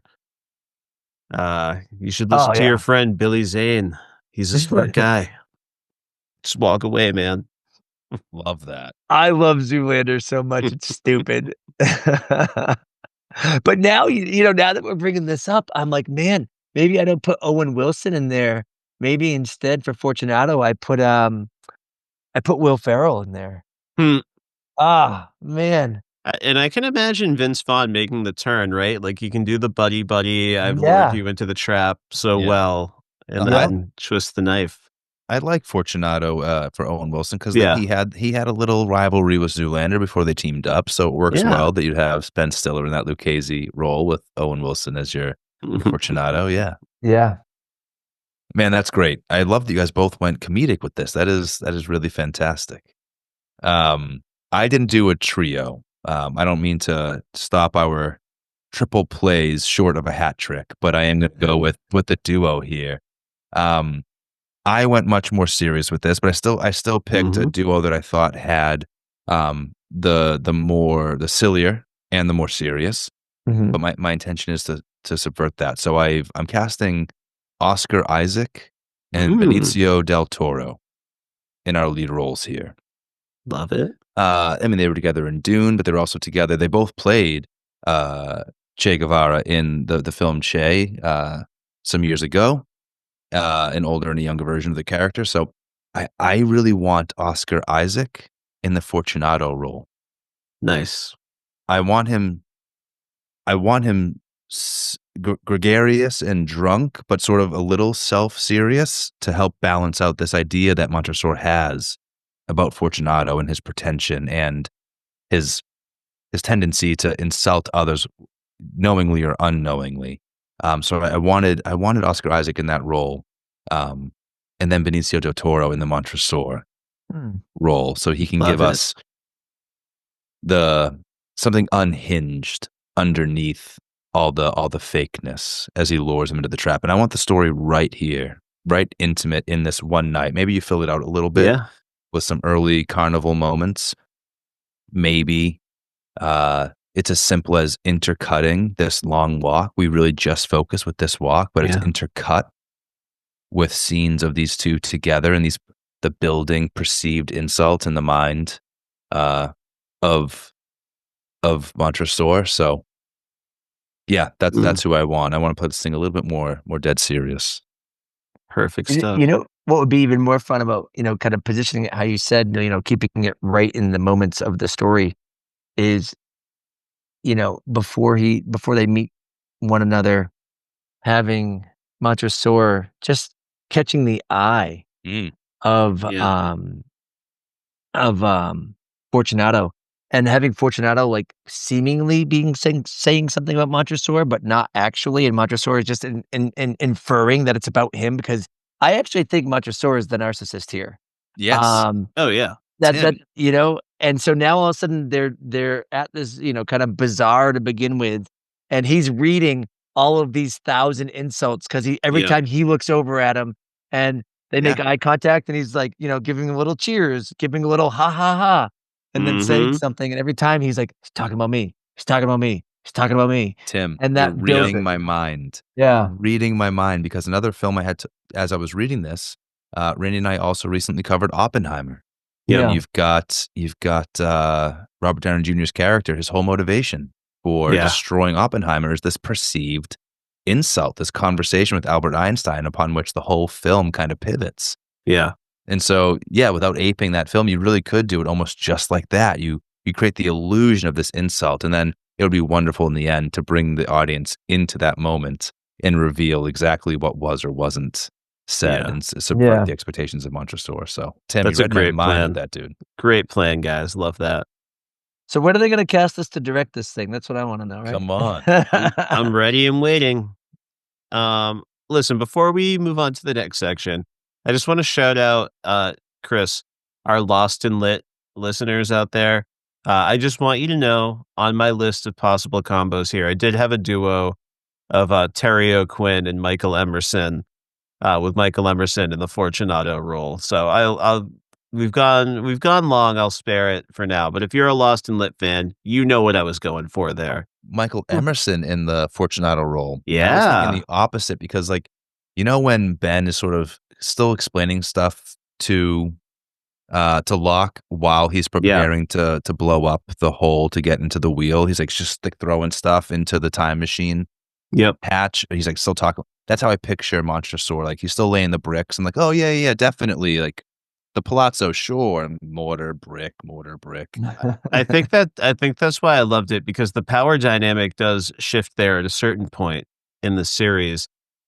You should Oh, listen to your yeah. friend Billy Zane. He's a smart guy. Just walk away, man. Love that. I love Zoolander so much, it's stupid. But now, now that we're bringing this up, I'm like, "Man, maybe I don't put Owen Wilson in there. Maybe instead for Fortunato, I put Will Ferrell in there." Hmm. Ah, man. And I can imagine Vince Vaughn making the turn, right? Like he can do the buddy buddy. I've lured Yeah. you into the trap so Yeah. well, and Yep. then twist the knife. I like Fortunato for Owen Wilson because Yeah. he had a little rivalry with Zoolander before they teamed up, so it works Yeah. well that you have Ben Stiller in that Lucchese role with Owen Wilson as your Fortunato. Yeah, Yeah. man, that's great. I love that you guys both went comedic with this. That is really fantastic. I didn't do a trio. I don't mean to stop our triple plays short of a hat trick, but I am going to go with the duo here. Um, I went much more serious with this, but I still picked a Mhm. duo that I thought had the sillier and the more serious. Mhm. But my intention is to subvert that. So I'm casting Oscar Isaac and Mm. Benicio del Toro in our lead roles here. Love it. I mean, they were together in Dune, but they were also together. They both played Che Guevara in the film Che some years ago, an older and a younger version of the character. So I really want Oscar Isaac in the Fortunato role. Nice. I want him gregarious and drunk, but sort of a little self-serious to help balance out this idea that Montresor has about Fortunato and his pretension and his tendency to insult others knowingly or unknowingly. So I wanted Oscar Isaac in that role, and then Benicio del Toro in the Montresor role, so he can give us something unhinged underneath all the fakeness as he lures him into the trap. And I want the story right here, right intimate in this one night. Maybe you fill it out a little bit with some early carnival moments. Maybe it's as simple as intercutting this long walk. We really just focus with this walk, but it's intercut with scenes of these two together and the building perceived insult in the mind of Montresor. So yeah, that's who I want. I want to play this thing a little bit more dead serious. Perfect stuff. You know what would be even more fun about, kind of positioning it how you said, keeping it right in the moments of the story is, before they meet one another, having Montresor just catching the eye of Fortunato, and having Fortunato like seemingly saying something about Montresor, but not actually, and Montresor is just inferring that it's about him, because I actually think Montresor is the narcissist here. Yes. Oh yeah. That and so now all of a sudden they're at this kind of bazaar to begin with, and he's reading all of these 1,000 insults because every time he looks over at him and they make eye contact, and he's like giving a little cheers, giving a little ha ha ha, and then saying something, and every time he's like, he's talking about me, he's talking about me, he's talking about me. Tim, and that you're reading my mind. Reading my mind, because another film I had to, as I was reading this, Randy and I also recently covered Oppenheimer. You've got Robert Downey Jr.'s character, his whole motivation for destroying Oppenheimer is this perceived insult, this conversation with Albert Einstein upon which the whole film kind of pivots. Yeah. And so, without aping that film, you really could do it almost just like that. You create the illusion of this insult, and then it would be wonderful in the end to bring the audience into that moment and reveal exactly what was or wasn't said and subvert the expectations of Montresor. So, Tim, that's you a read great my mind plan. with that, dude. Great plan, guys. Love that. So when are they going to cast us to direct this thing? That's what I want to know, right? Come on. I'm ready and waiting. Listen, before we move on to the next section, I just want to shout out, Chris, our Lost and Lit listeners out there. I just want you to know, on my list of possible combos here, I did have a duo of Terry O'Quinn and Michael Emerson, with Michael Emerson in the Fortunato role. So we've gone long. I'll spare it for now. But if you're a Lost and Lit fan, you know what I was going for there. Michael Emerson in the Fortunato role. Yeah. I was thinking the opposite, because when Ben is sort of still explaining stuff to Locke while he's preparing to blow up the hole to get into the wheel, he's like just throwing stuff into the time machine hatch. He's like still talking. That's how I picture Montresor. Like he's still laying the bricks and like, oh yeah, definitely. Like the palazzo, sure. Mortar, brick. I think that's why I loved it, because the power dynamic does shift there at a certain point in the series.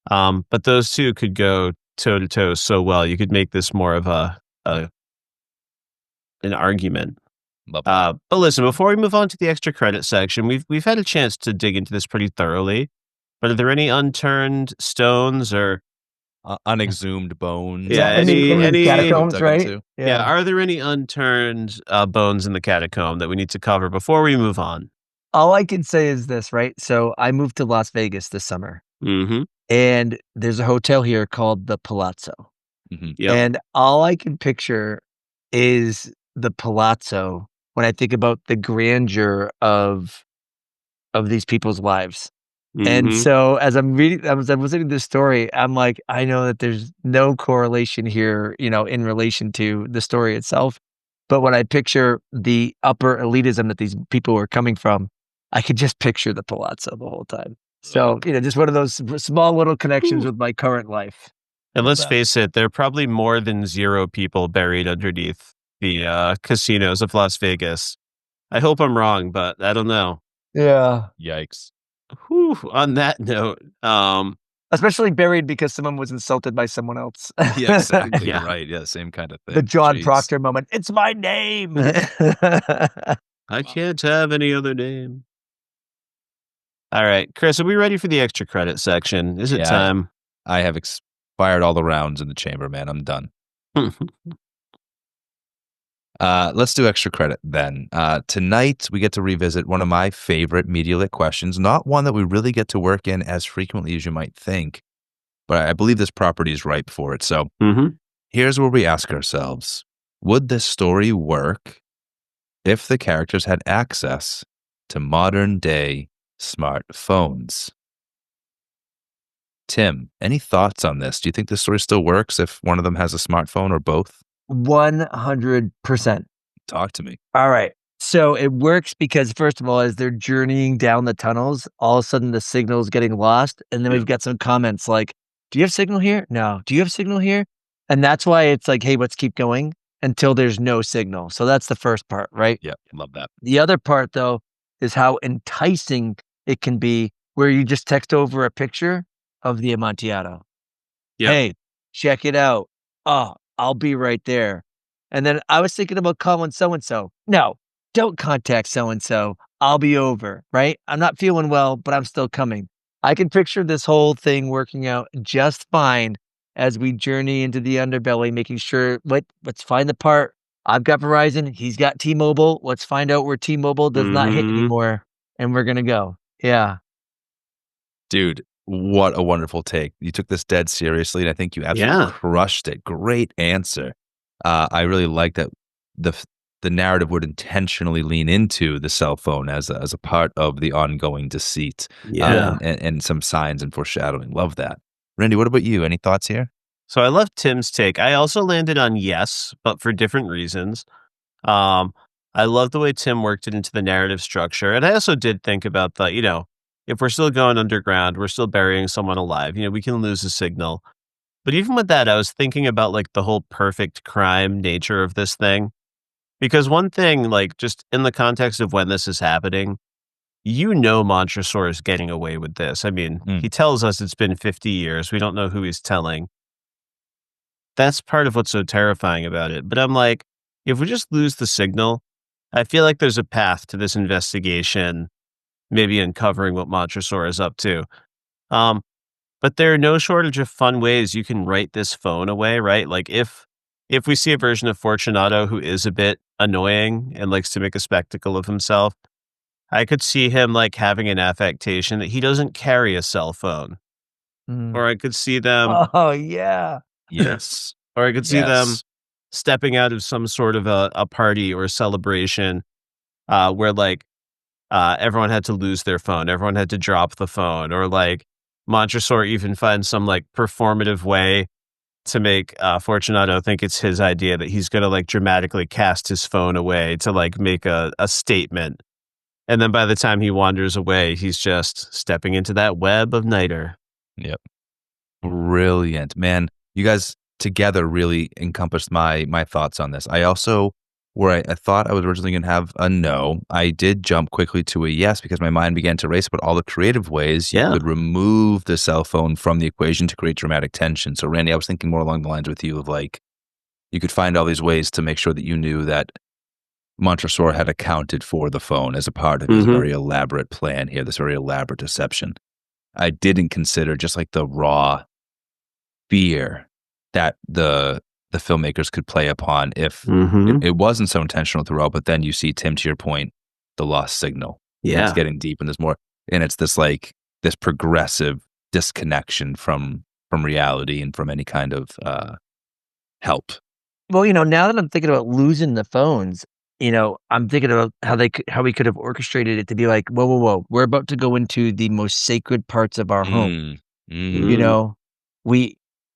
But those two could go toe to toe so well. You could make this more of an argument. But listen, before we move on to the extra credit section, we've had a chance to dig into this pretty thoroughly. But are there any unturned stones or unexhumed bones? Yeah, any catacombs, right? Yeah. Are there any unturned bones in the catacomb that we need to cover before we move on? All I can say is this, right? So I moved to Las Vegas this summer, and there's a hotel here called the Palazzo. And all I can picture is the Palazzo when I think about the grandeur of these people's lives. And so as I'm listening to this story, I'm like, I know that there's no correlation here, in relation to the story itself. But when I picture the upper elitism that these people were coming from, I could just picture the palazzo the whole time. So, just one of those small little connections with my current life. And let's face it, there are probably more than 0 people buried underneath the casinos of Las Vegas. I hope I'm wrong, but I don't know. Yeah. Yikes. Whew, on that note, especially buried because someone was insulted by someone else. Yeah, exactly. Yeah. Right. Yeah, same kind of thing. The John Jeez. Proctor moment. It's my name. I can't have any other name. All right, Chris, are we ready for the extra credit section? Is it time? I have expired all the rounds in the chamber, man. I'm done. Let's do extra credit then. Tonight, we get to revisit one of my favorite media lit questions, not one that we really get to work in as frequently as you might think, but I believe this property is ripe for it. So here's where we ask ourselves, would this story work if the characters had access to modern day smartphones? Tim, any thoughts on this? Do you think this story still works if one of them has a smartphone or both? 100%. Talk to me. All right. So it works because, first of all, as they're journeying down the tunnels, all of a sudden the signal is getting lost. And then we've got some comments like, do you have signal here? No. Do you have signal here? And that's why it's like, hey, let's keep going until there's no signal. So that's the first part, right? Yeah, love that. The other part, though, is how enticing it can be where you just text over a picture of the Amontillado. Yep. Hey, check it out. Oh, I'll be right there. And then I was thinking about calling so-and-so. No, don't contact so-and-so. I'll be over, right? I'm not feeling well, but I'm still coming. I can picture this whole thing working out just fine as we journey into the underbelly, making sure, let's find the part. I've got Verizon. He's got T-Mobile. Let's find out where T-Mobile does not hit anymore. And we're going to go. Yeah. Dude, what a wonderful take. You took this dead seriously, and I think you absolutely crushed it. Great answer. I really like that the narrative would intentionally lean into the cell phone as a part of the ongoing deceit. And some signs and foreshadowing. Love that. Randy, what about you? Any thoughts here? So I love Tim's take. I also landed on yes, but for different reasons. I love the way Tim worked it into the narrative structure. And I also did think about the, if we're still going underground, we're still burying someone alive, we can lose a signal. But even with that, I was thinking about like the whole perfect crime nature of this thing. Because one thing, like just in the context of when this is happening, Montresor is getting away with this. I mean, he tells us it's been 50 years. We don't know who he's telling. That's part of what's so terrifying about it. But I'm like, if we just lose the signal, I feel like there's a path to this investigation, maybe uncovering what Montresor is up to. But there are no shortage of fun ways you can write this phone away, right? Like if we see a version of Fortunato who is a bit annoying and likes to make a spectacle of himself, I could see him like having an affectation that he doesn't carry a cell phone. Or I could see them. Oh, yeah. Yes. Or I could see them stepping out of some sort of a party or a celebration where like everyone had to lose their phone. Everyone had to drop the phone, or like Montresor even finds some like performative way to make Fortunato think it's his idea that he's going to like dramatically cast his phone away to like make a statement. And then by the time he wanders away, he's just stepping into that web of niter. Yep. Brilliant, man. You guys together really encompassed my thoughts on this. I also, where I thought I was originally going to have a no, I did jump quickly to a yes because my mind began to race about all the creative ways you could remove the cell phone from the equation to create dramatic tension. So Randy, I was thinking more along the lines with you of like, you could find all these ways to make sure that you knew that Montresor had accounted for the phone as a part of his very elaborate plan here, this very elaborate deception. I didn't consider just like the raw fear that the filmmakers could play upon if it wasn't so intentional throughout, but then you see, Tim, to your point, the lost signal. Yeah. It's getting deep and there's more. And it's this like this progressive disconnection from reality and from any kind of help. Well, now that I'm thinking about losing the phones, I'm thinking about how we could have orchestrated it to be like, whoa, we're about to go into the most sacred parts of our home.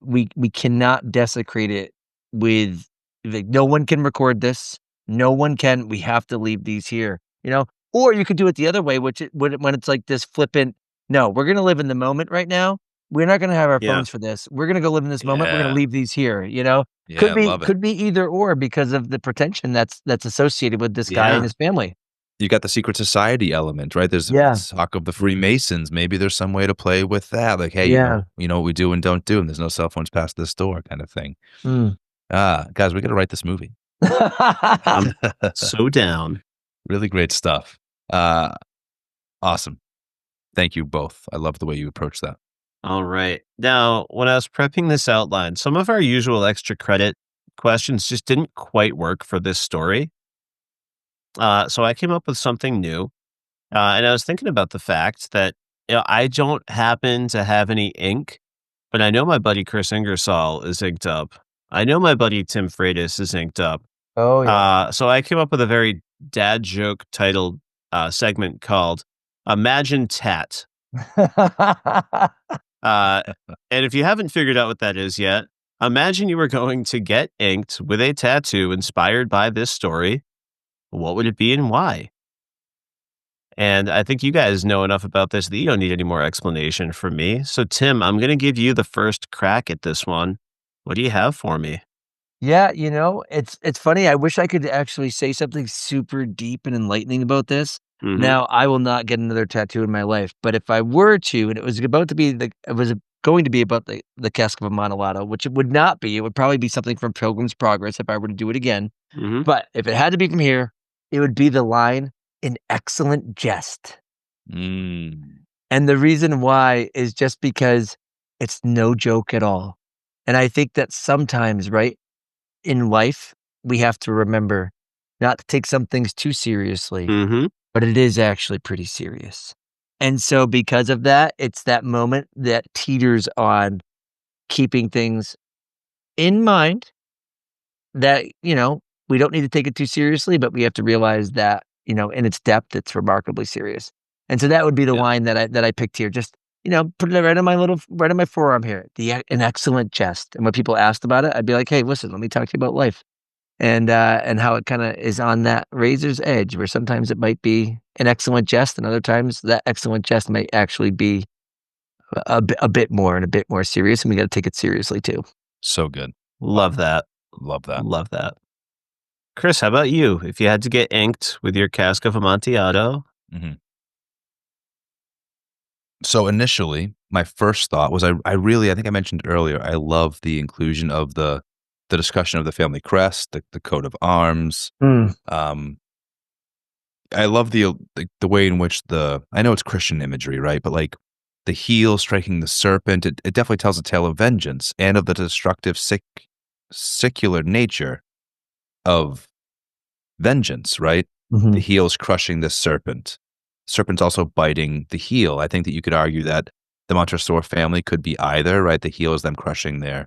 We cannot desecrate it with like, no one can record this. No one can. We have to leave these here, Or you could do it the other way, when it's like this flippant, no, we're gonna live in the moment right now. We're not gonna have our Yeah. phones for this. We're gonna go live in this moment. We're gonna Yeah. leave these here, Yeah, Could I be love it. could be either or because of the pretension that's associated with this guy and Yeah. his family. You got the secret society element, right? There's Yeah. talk of the Freemasons. Maybe there's some way to play with that. Like, hey, Yeah. you know what we do and don't do, and there's no cell phones past this door kind of thing. Mm. Guys, we got to write this movie. I'm so down. Really great stuff. Awesome. Thank you both. I love the way you approach that. All right. Now, when I was prepping this outline, some of our usual extra credit questions just didn't quite work for this story. So I came up with something new. And I was thinking about the fact that I don't happen to have any ink, but I know my buddy Chris Ingersoll is inked up. I know my buddy Timm Freitas is inked up. Oh, yeah. So I came up with a very dad joke titled segment called Imagine Tat. And if you haven't figured out what that is yet, imagine you were going to get inked with a tattoo inspired by this story. What would it be and why? And I think you guys know enough about this that you don't need any more explanation from me. So, Tim, I'm going to give you the first crack at this one. What do you have for me? Yeah, it's funny. I wish I could actually say something super deep and enlightening about this. Mm-hmm. Now, I will not get another tattoo in my life, but if I were to, and it was going to be about the Cask of Amontillado, which it would not be. It would probably be something from Pilgrim's Progress if I were to do it again. Mm-hmm. But if it had to be from here, it would be the line, "An excellent jest." Mm. And the reason why is just because it's no joke at all. And I think that sometimes, right, in life, we have to remember not to take some things too seriously, Mm-hmm. but it is actually pretty serious. And so because of that, it's that moment that teeters on keeping things in mind that, we don't need to take it too seriously, but we have to realize that, in its depth, it's remarkably serious. And so that would be the Yeah. line that I picked here. Just, put it right on my forearm here. An excellent jest. And when people asked about it, I'd be like, hey, listen, let me talk to you about life. And how it kind of is on that razor's edge where sometimes it might be an excellent jest and other times that excellent jest might actually be a bit more and a bit more serious, and we got to take it seriously too. So good. Love that. Love that. Love that. Chris, how about you? If you had to get inked with your Cask of Amontillado? Mm-hmm. So initially, my first thought was I think I mentioned earlier, I love the inclusion of the discussion of the family crest, the coat of arms. I love the way in which I know it's Christian imagery, right? But like the heel striking the serpent, it definitely tells a tale of vengeance and of the destructive secular nature of vengeance, right? Mm-hmm. The heel's crushing the serpent. Serpent's also biting the heel. I think that you could argue that the Montresor family could be either, right? The heel is them crushing their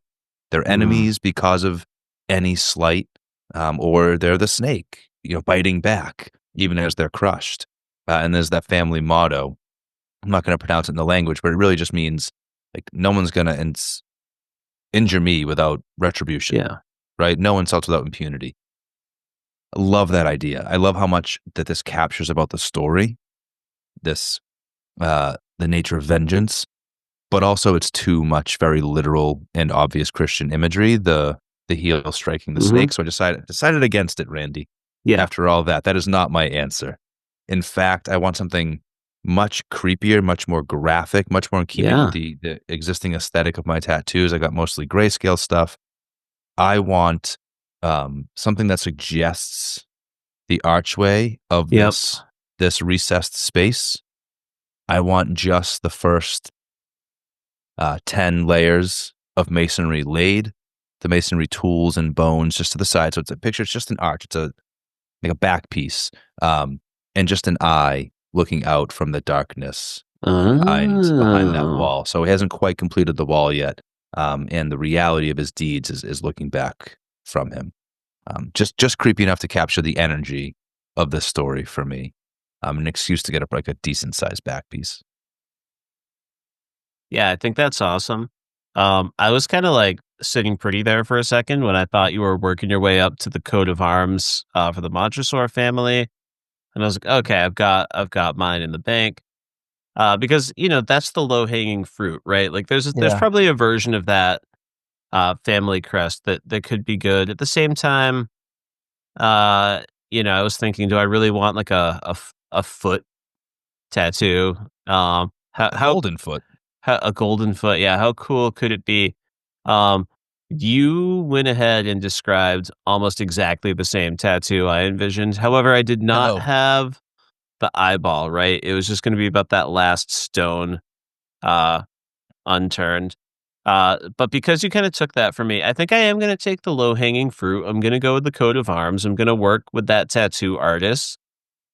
enemies because of any slight, or they're the snake, biting back even as they're crushed. And there's that family motto. I'm not going to pronounce it in the language, but it really just means like no one's going to injure me without retribution. Yeah. Right? No insults without impunity. I love that idea. I love how much that this captures about the story, the nature of vengeance, but also it's too much very literal and obvious Christian imagery, the heel striking the snake. So I decided against it, Randy. Yeah. After all that is not my answer. In fact, I want something much creepier, much more graphic, much more in keeping with the existing aesthetic of my tattoos. I got mostly grayscale stuff. I want something that suggests the archway of this recessed space. I want just the first 10 layers of masonry laid, the masonry tools and bones just to the side. So it's a picture, it's just an arch. It's like a back piece, and just an eye looking out from the darkness behind that wall. So he hasn't quite completed the wall yet, and the reality of his deeds is looking back from him. Just creepy enough to capture the energy of this story for me. An excuse to get up like a decent sized back piece. Yeah, I think that's awesome. I was kind of like sitting pretty there for a second when I thought you were working your way up to the coat of arms for the Montresor family, and I was like, okay, I've got mine in the bank because that's the low hanging fruit, right? Like there's Yeah. probably a version of that family crest that could be good. At the same time, I was thinking, do I really want like a foot tattoo? How Golden foot. a golden foot? Yeah, how cool could it be? Um, you went ahead and described almost exactly the same tattoo I envisioned. However, I did not Oh, have the eyeball. Right, it was just going to be about that last stone. Uh, Unturned. But because you kind of took that from me, I think I am going to take the low hanging fruit. I'm going to go with the coat of arms. I'm going to work with that tattoo artist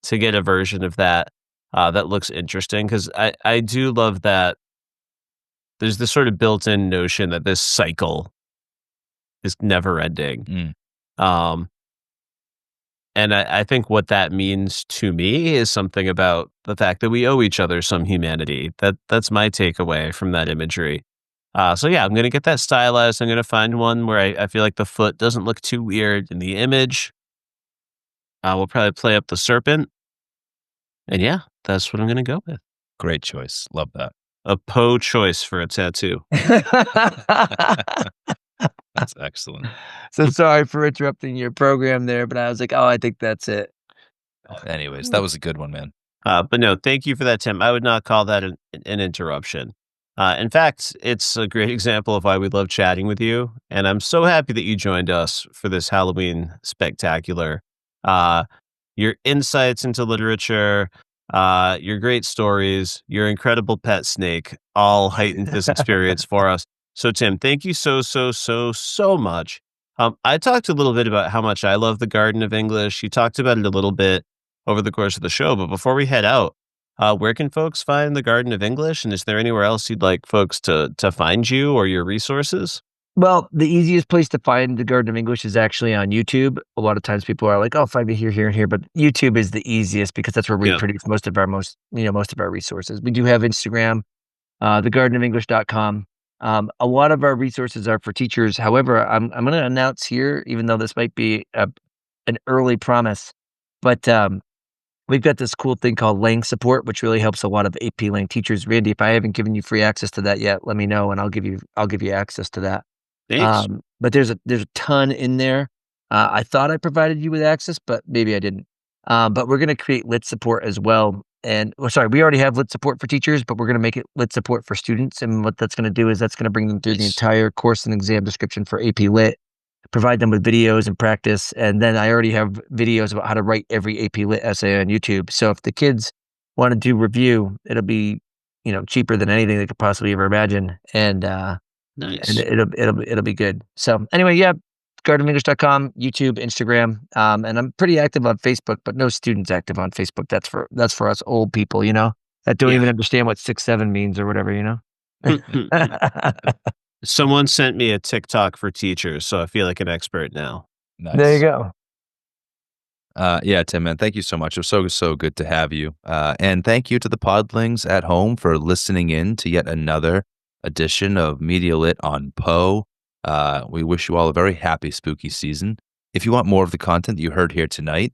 to get a version of that that looks interesting because I do love that there's this sort of built in notion that this cycle is never ending. mm, Um, and I think what that means to me is something about the fact that we owe each other some humanity. That's my takeaway from that imagery. So yeah, I'm gonna get that stylized. I'm gonna find one where I feel like the foot doesn't look too weird in the image. We'll probably play up the serpent, and yeah, that's what I'm gonna go with. great choice. Love that. A Poe choice for a tattoo. That's excellent. So sorry for interrupting your program there, but I was like, "Oh, I think that's it." Anyways, that was a good one, man. But no, thank you for that, Tim. I would not call that an interruption. In fact, it's a great example of why we love chatting with you. And I'm so happy that you joined us for this Halloween spectacular. Uh, your insights into literature, your great stories, your incredible pet snake all heightened this experience for us. So, Tim, thank you so much. I talked a little bit about how much I love the Garden of English. You talked about it a little bit over the course of the show. But before we head out, where can folks find the Garden of English? And is there anywhere else you'd like folks to find you or your resources? Well, the easiest place to find the Garden of English is actually on YouTube. A lot of times people are like, "Oh, find me here, here, and here," but YouTube is the easiest because that's where we Yeah. produce most of our resources. We do have Instagram, thegardenofenglish.com. A lot of our resources are for teachers. However, I'm going to announce here, even though this might be an early promise, but we've got this cool thing called Lang Support, which really helps a lot of AP Lang teachers. Randy, if I haven't given you free access to that yet, let me know and I'll give you access to that. Thanks. But there's a ton in there. I thought I provided you with access, but maybe I didn't. But we're going to create lit support as well. And sorry, we already have lit support for teachers, but we're going to make it lit support for students. And what that's going to do is that's going to bring them through the Nice. entire course and exam description for AP Lit, provide them with videos and practice. And then I already have videos about how to write every AP Lit essay on YouTube. So if the kids want to do review, it'll be, cheaper than anything they could possibly ever imagine. And Nice. it'll be good. So anyway, yeah, gardenofenglish.com, YouTube, Instagram, and I'm pretty active on Facebook, but no students active on Facebook. That's for us old people, that don't Yeah. even understand what 6'7" means or whatever. Someone sent me a TikTok for teachers, so I feel like an expert now. Nice. There you go. Yeah, Tim, man, thank you so much. It was so good to have you. And thank you to the podlings at home for listening in to yet another edition of Media Lit on Poe. We wish you all a very happy spooky season. If you want more of the content that you heard here tonight,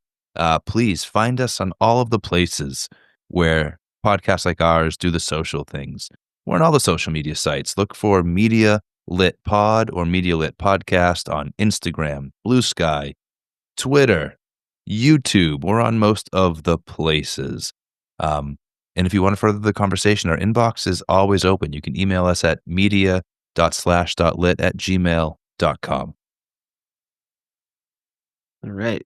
please find us on all of the places where podcasts like ours do the social things. We're on all the social media sites. Look for Media Lit Pod or Media Lit Podcast on Instagram, Blue Sky, Twitter, YouTube. We're on most of the places. And if you want to further the conversation, our inbox is always open. You can email us at media.slash.lit@gmail.com. All right.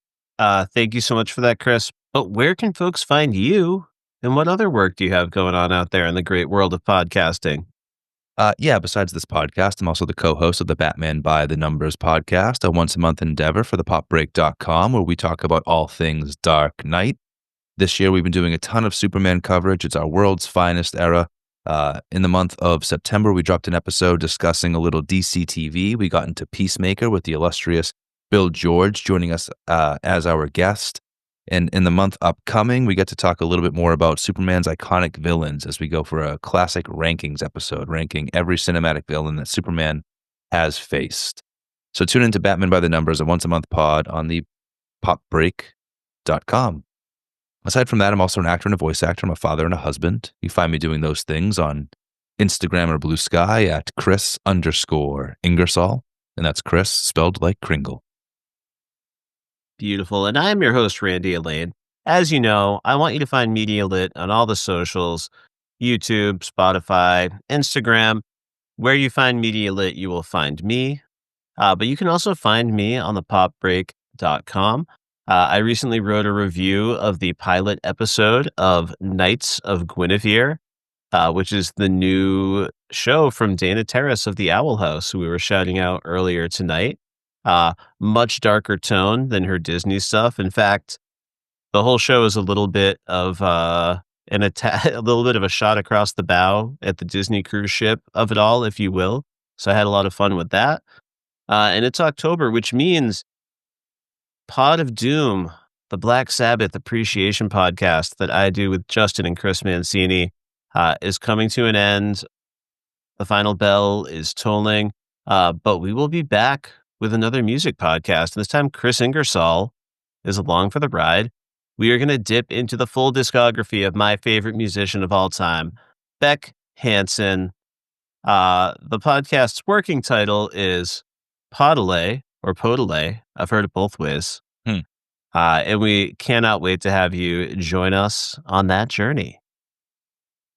Thank you so much for that, Chris. But where can folks find you? And what other work do you have going on out there in the great world of podcasting? Yeah, besides this podcast, I'm also the co-host of the Batman by the Numbers podcast, a once-a-month endeavor for thepopbreak.com, where we talk about all things Dark Knight. This year, we've been doing a ton of Superman coverage. It's our world's finest era. In the month of September, we dropped an episode discussing a little DC TV. We got into Peacemaker with the illustrious Bill George joining us as our guest. And in the month upcoming, we get to talk a little bit more about Superman's iconic villains as we go for a classic rankings episode, ranking every cinematic villain that Superman has faced. So tune into Batman by the Numbers, a once-a-month pod on the popbreak.com. Aside from that, I'm also an actor and a voice actor. I'm a father and a husband. You find me doing those things on Instagram or Blue Sky at Chris_Ingersoll. And that's Chris spelled like Kringle. Beautiful. And I am your host, Randy Elaine. As you know, I want you to find Media Lit on all the socials, YouTube, Spotify, Instagram. Where you find Media Lit, you will find me. But you can also find me on the popbreak.com. I recently wrote a review of the pilot episode of Knights of Guinevere, which is the new show from Dana Terrace of the Owl House, who we were shouting out earlier tonight. Much darker tone than her Disney stuff. In fact, the whole show is a little bit of a little bit of a shot across the bow at the Disney cruise ship of it all, if you will. So I had a lot of fun with that. And it's October, which means Pod of Doom, the Black Sabbath appreciation podcast that I do with Justin and Chris Mancini, is coming to an end. The final bell is tolling, but we will be back with another music podcast. And this time, Chris Ingersoll is along for the ride. We are going to dip into the full discography of my favorite musician of all time, Beck Hansen. The podcast's working title is Podlay or Podlay. I've heard it both ways. And we cannot wait to have you join us on that journey.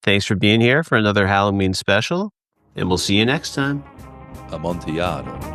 Thanks for being here for another Halloween special, and we'll see you next time. Amontillado.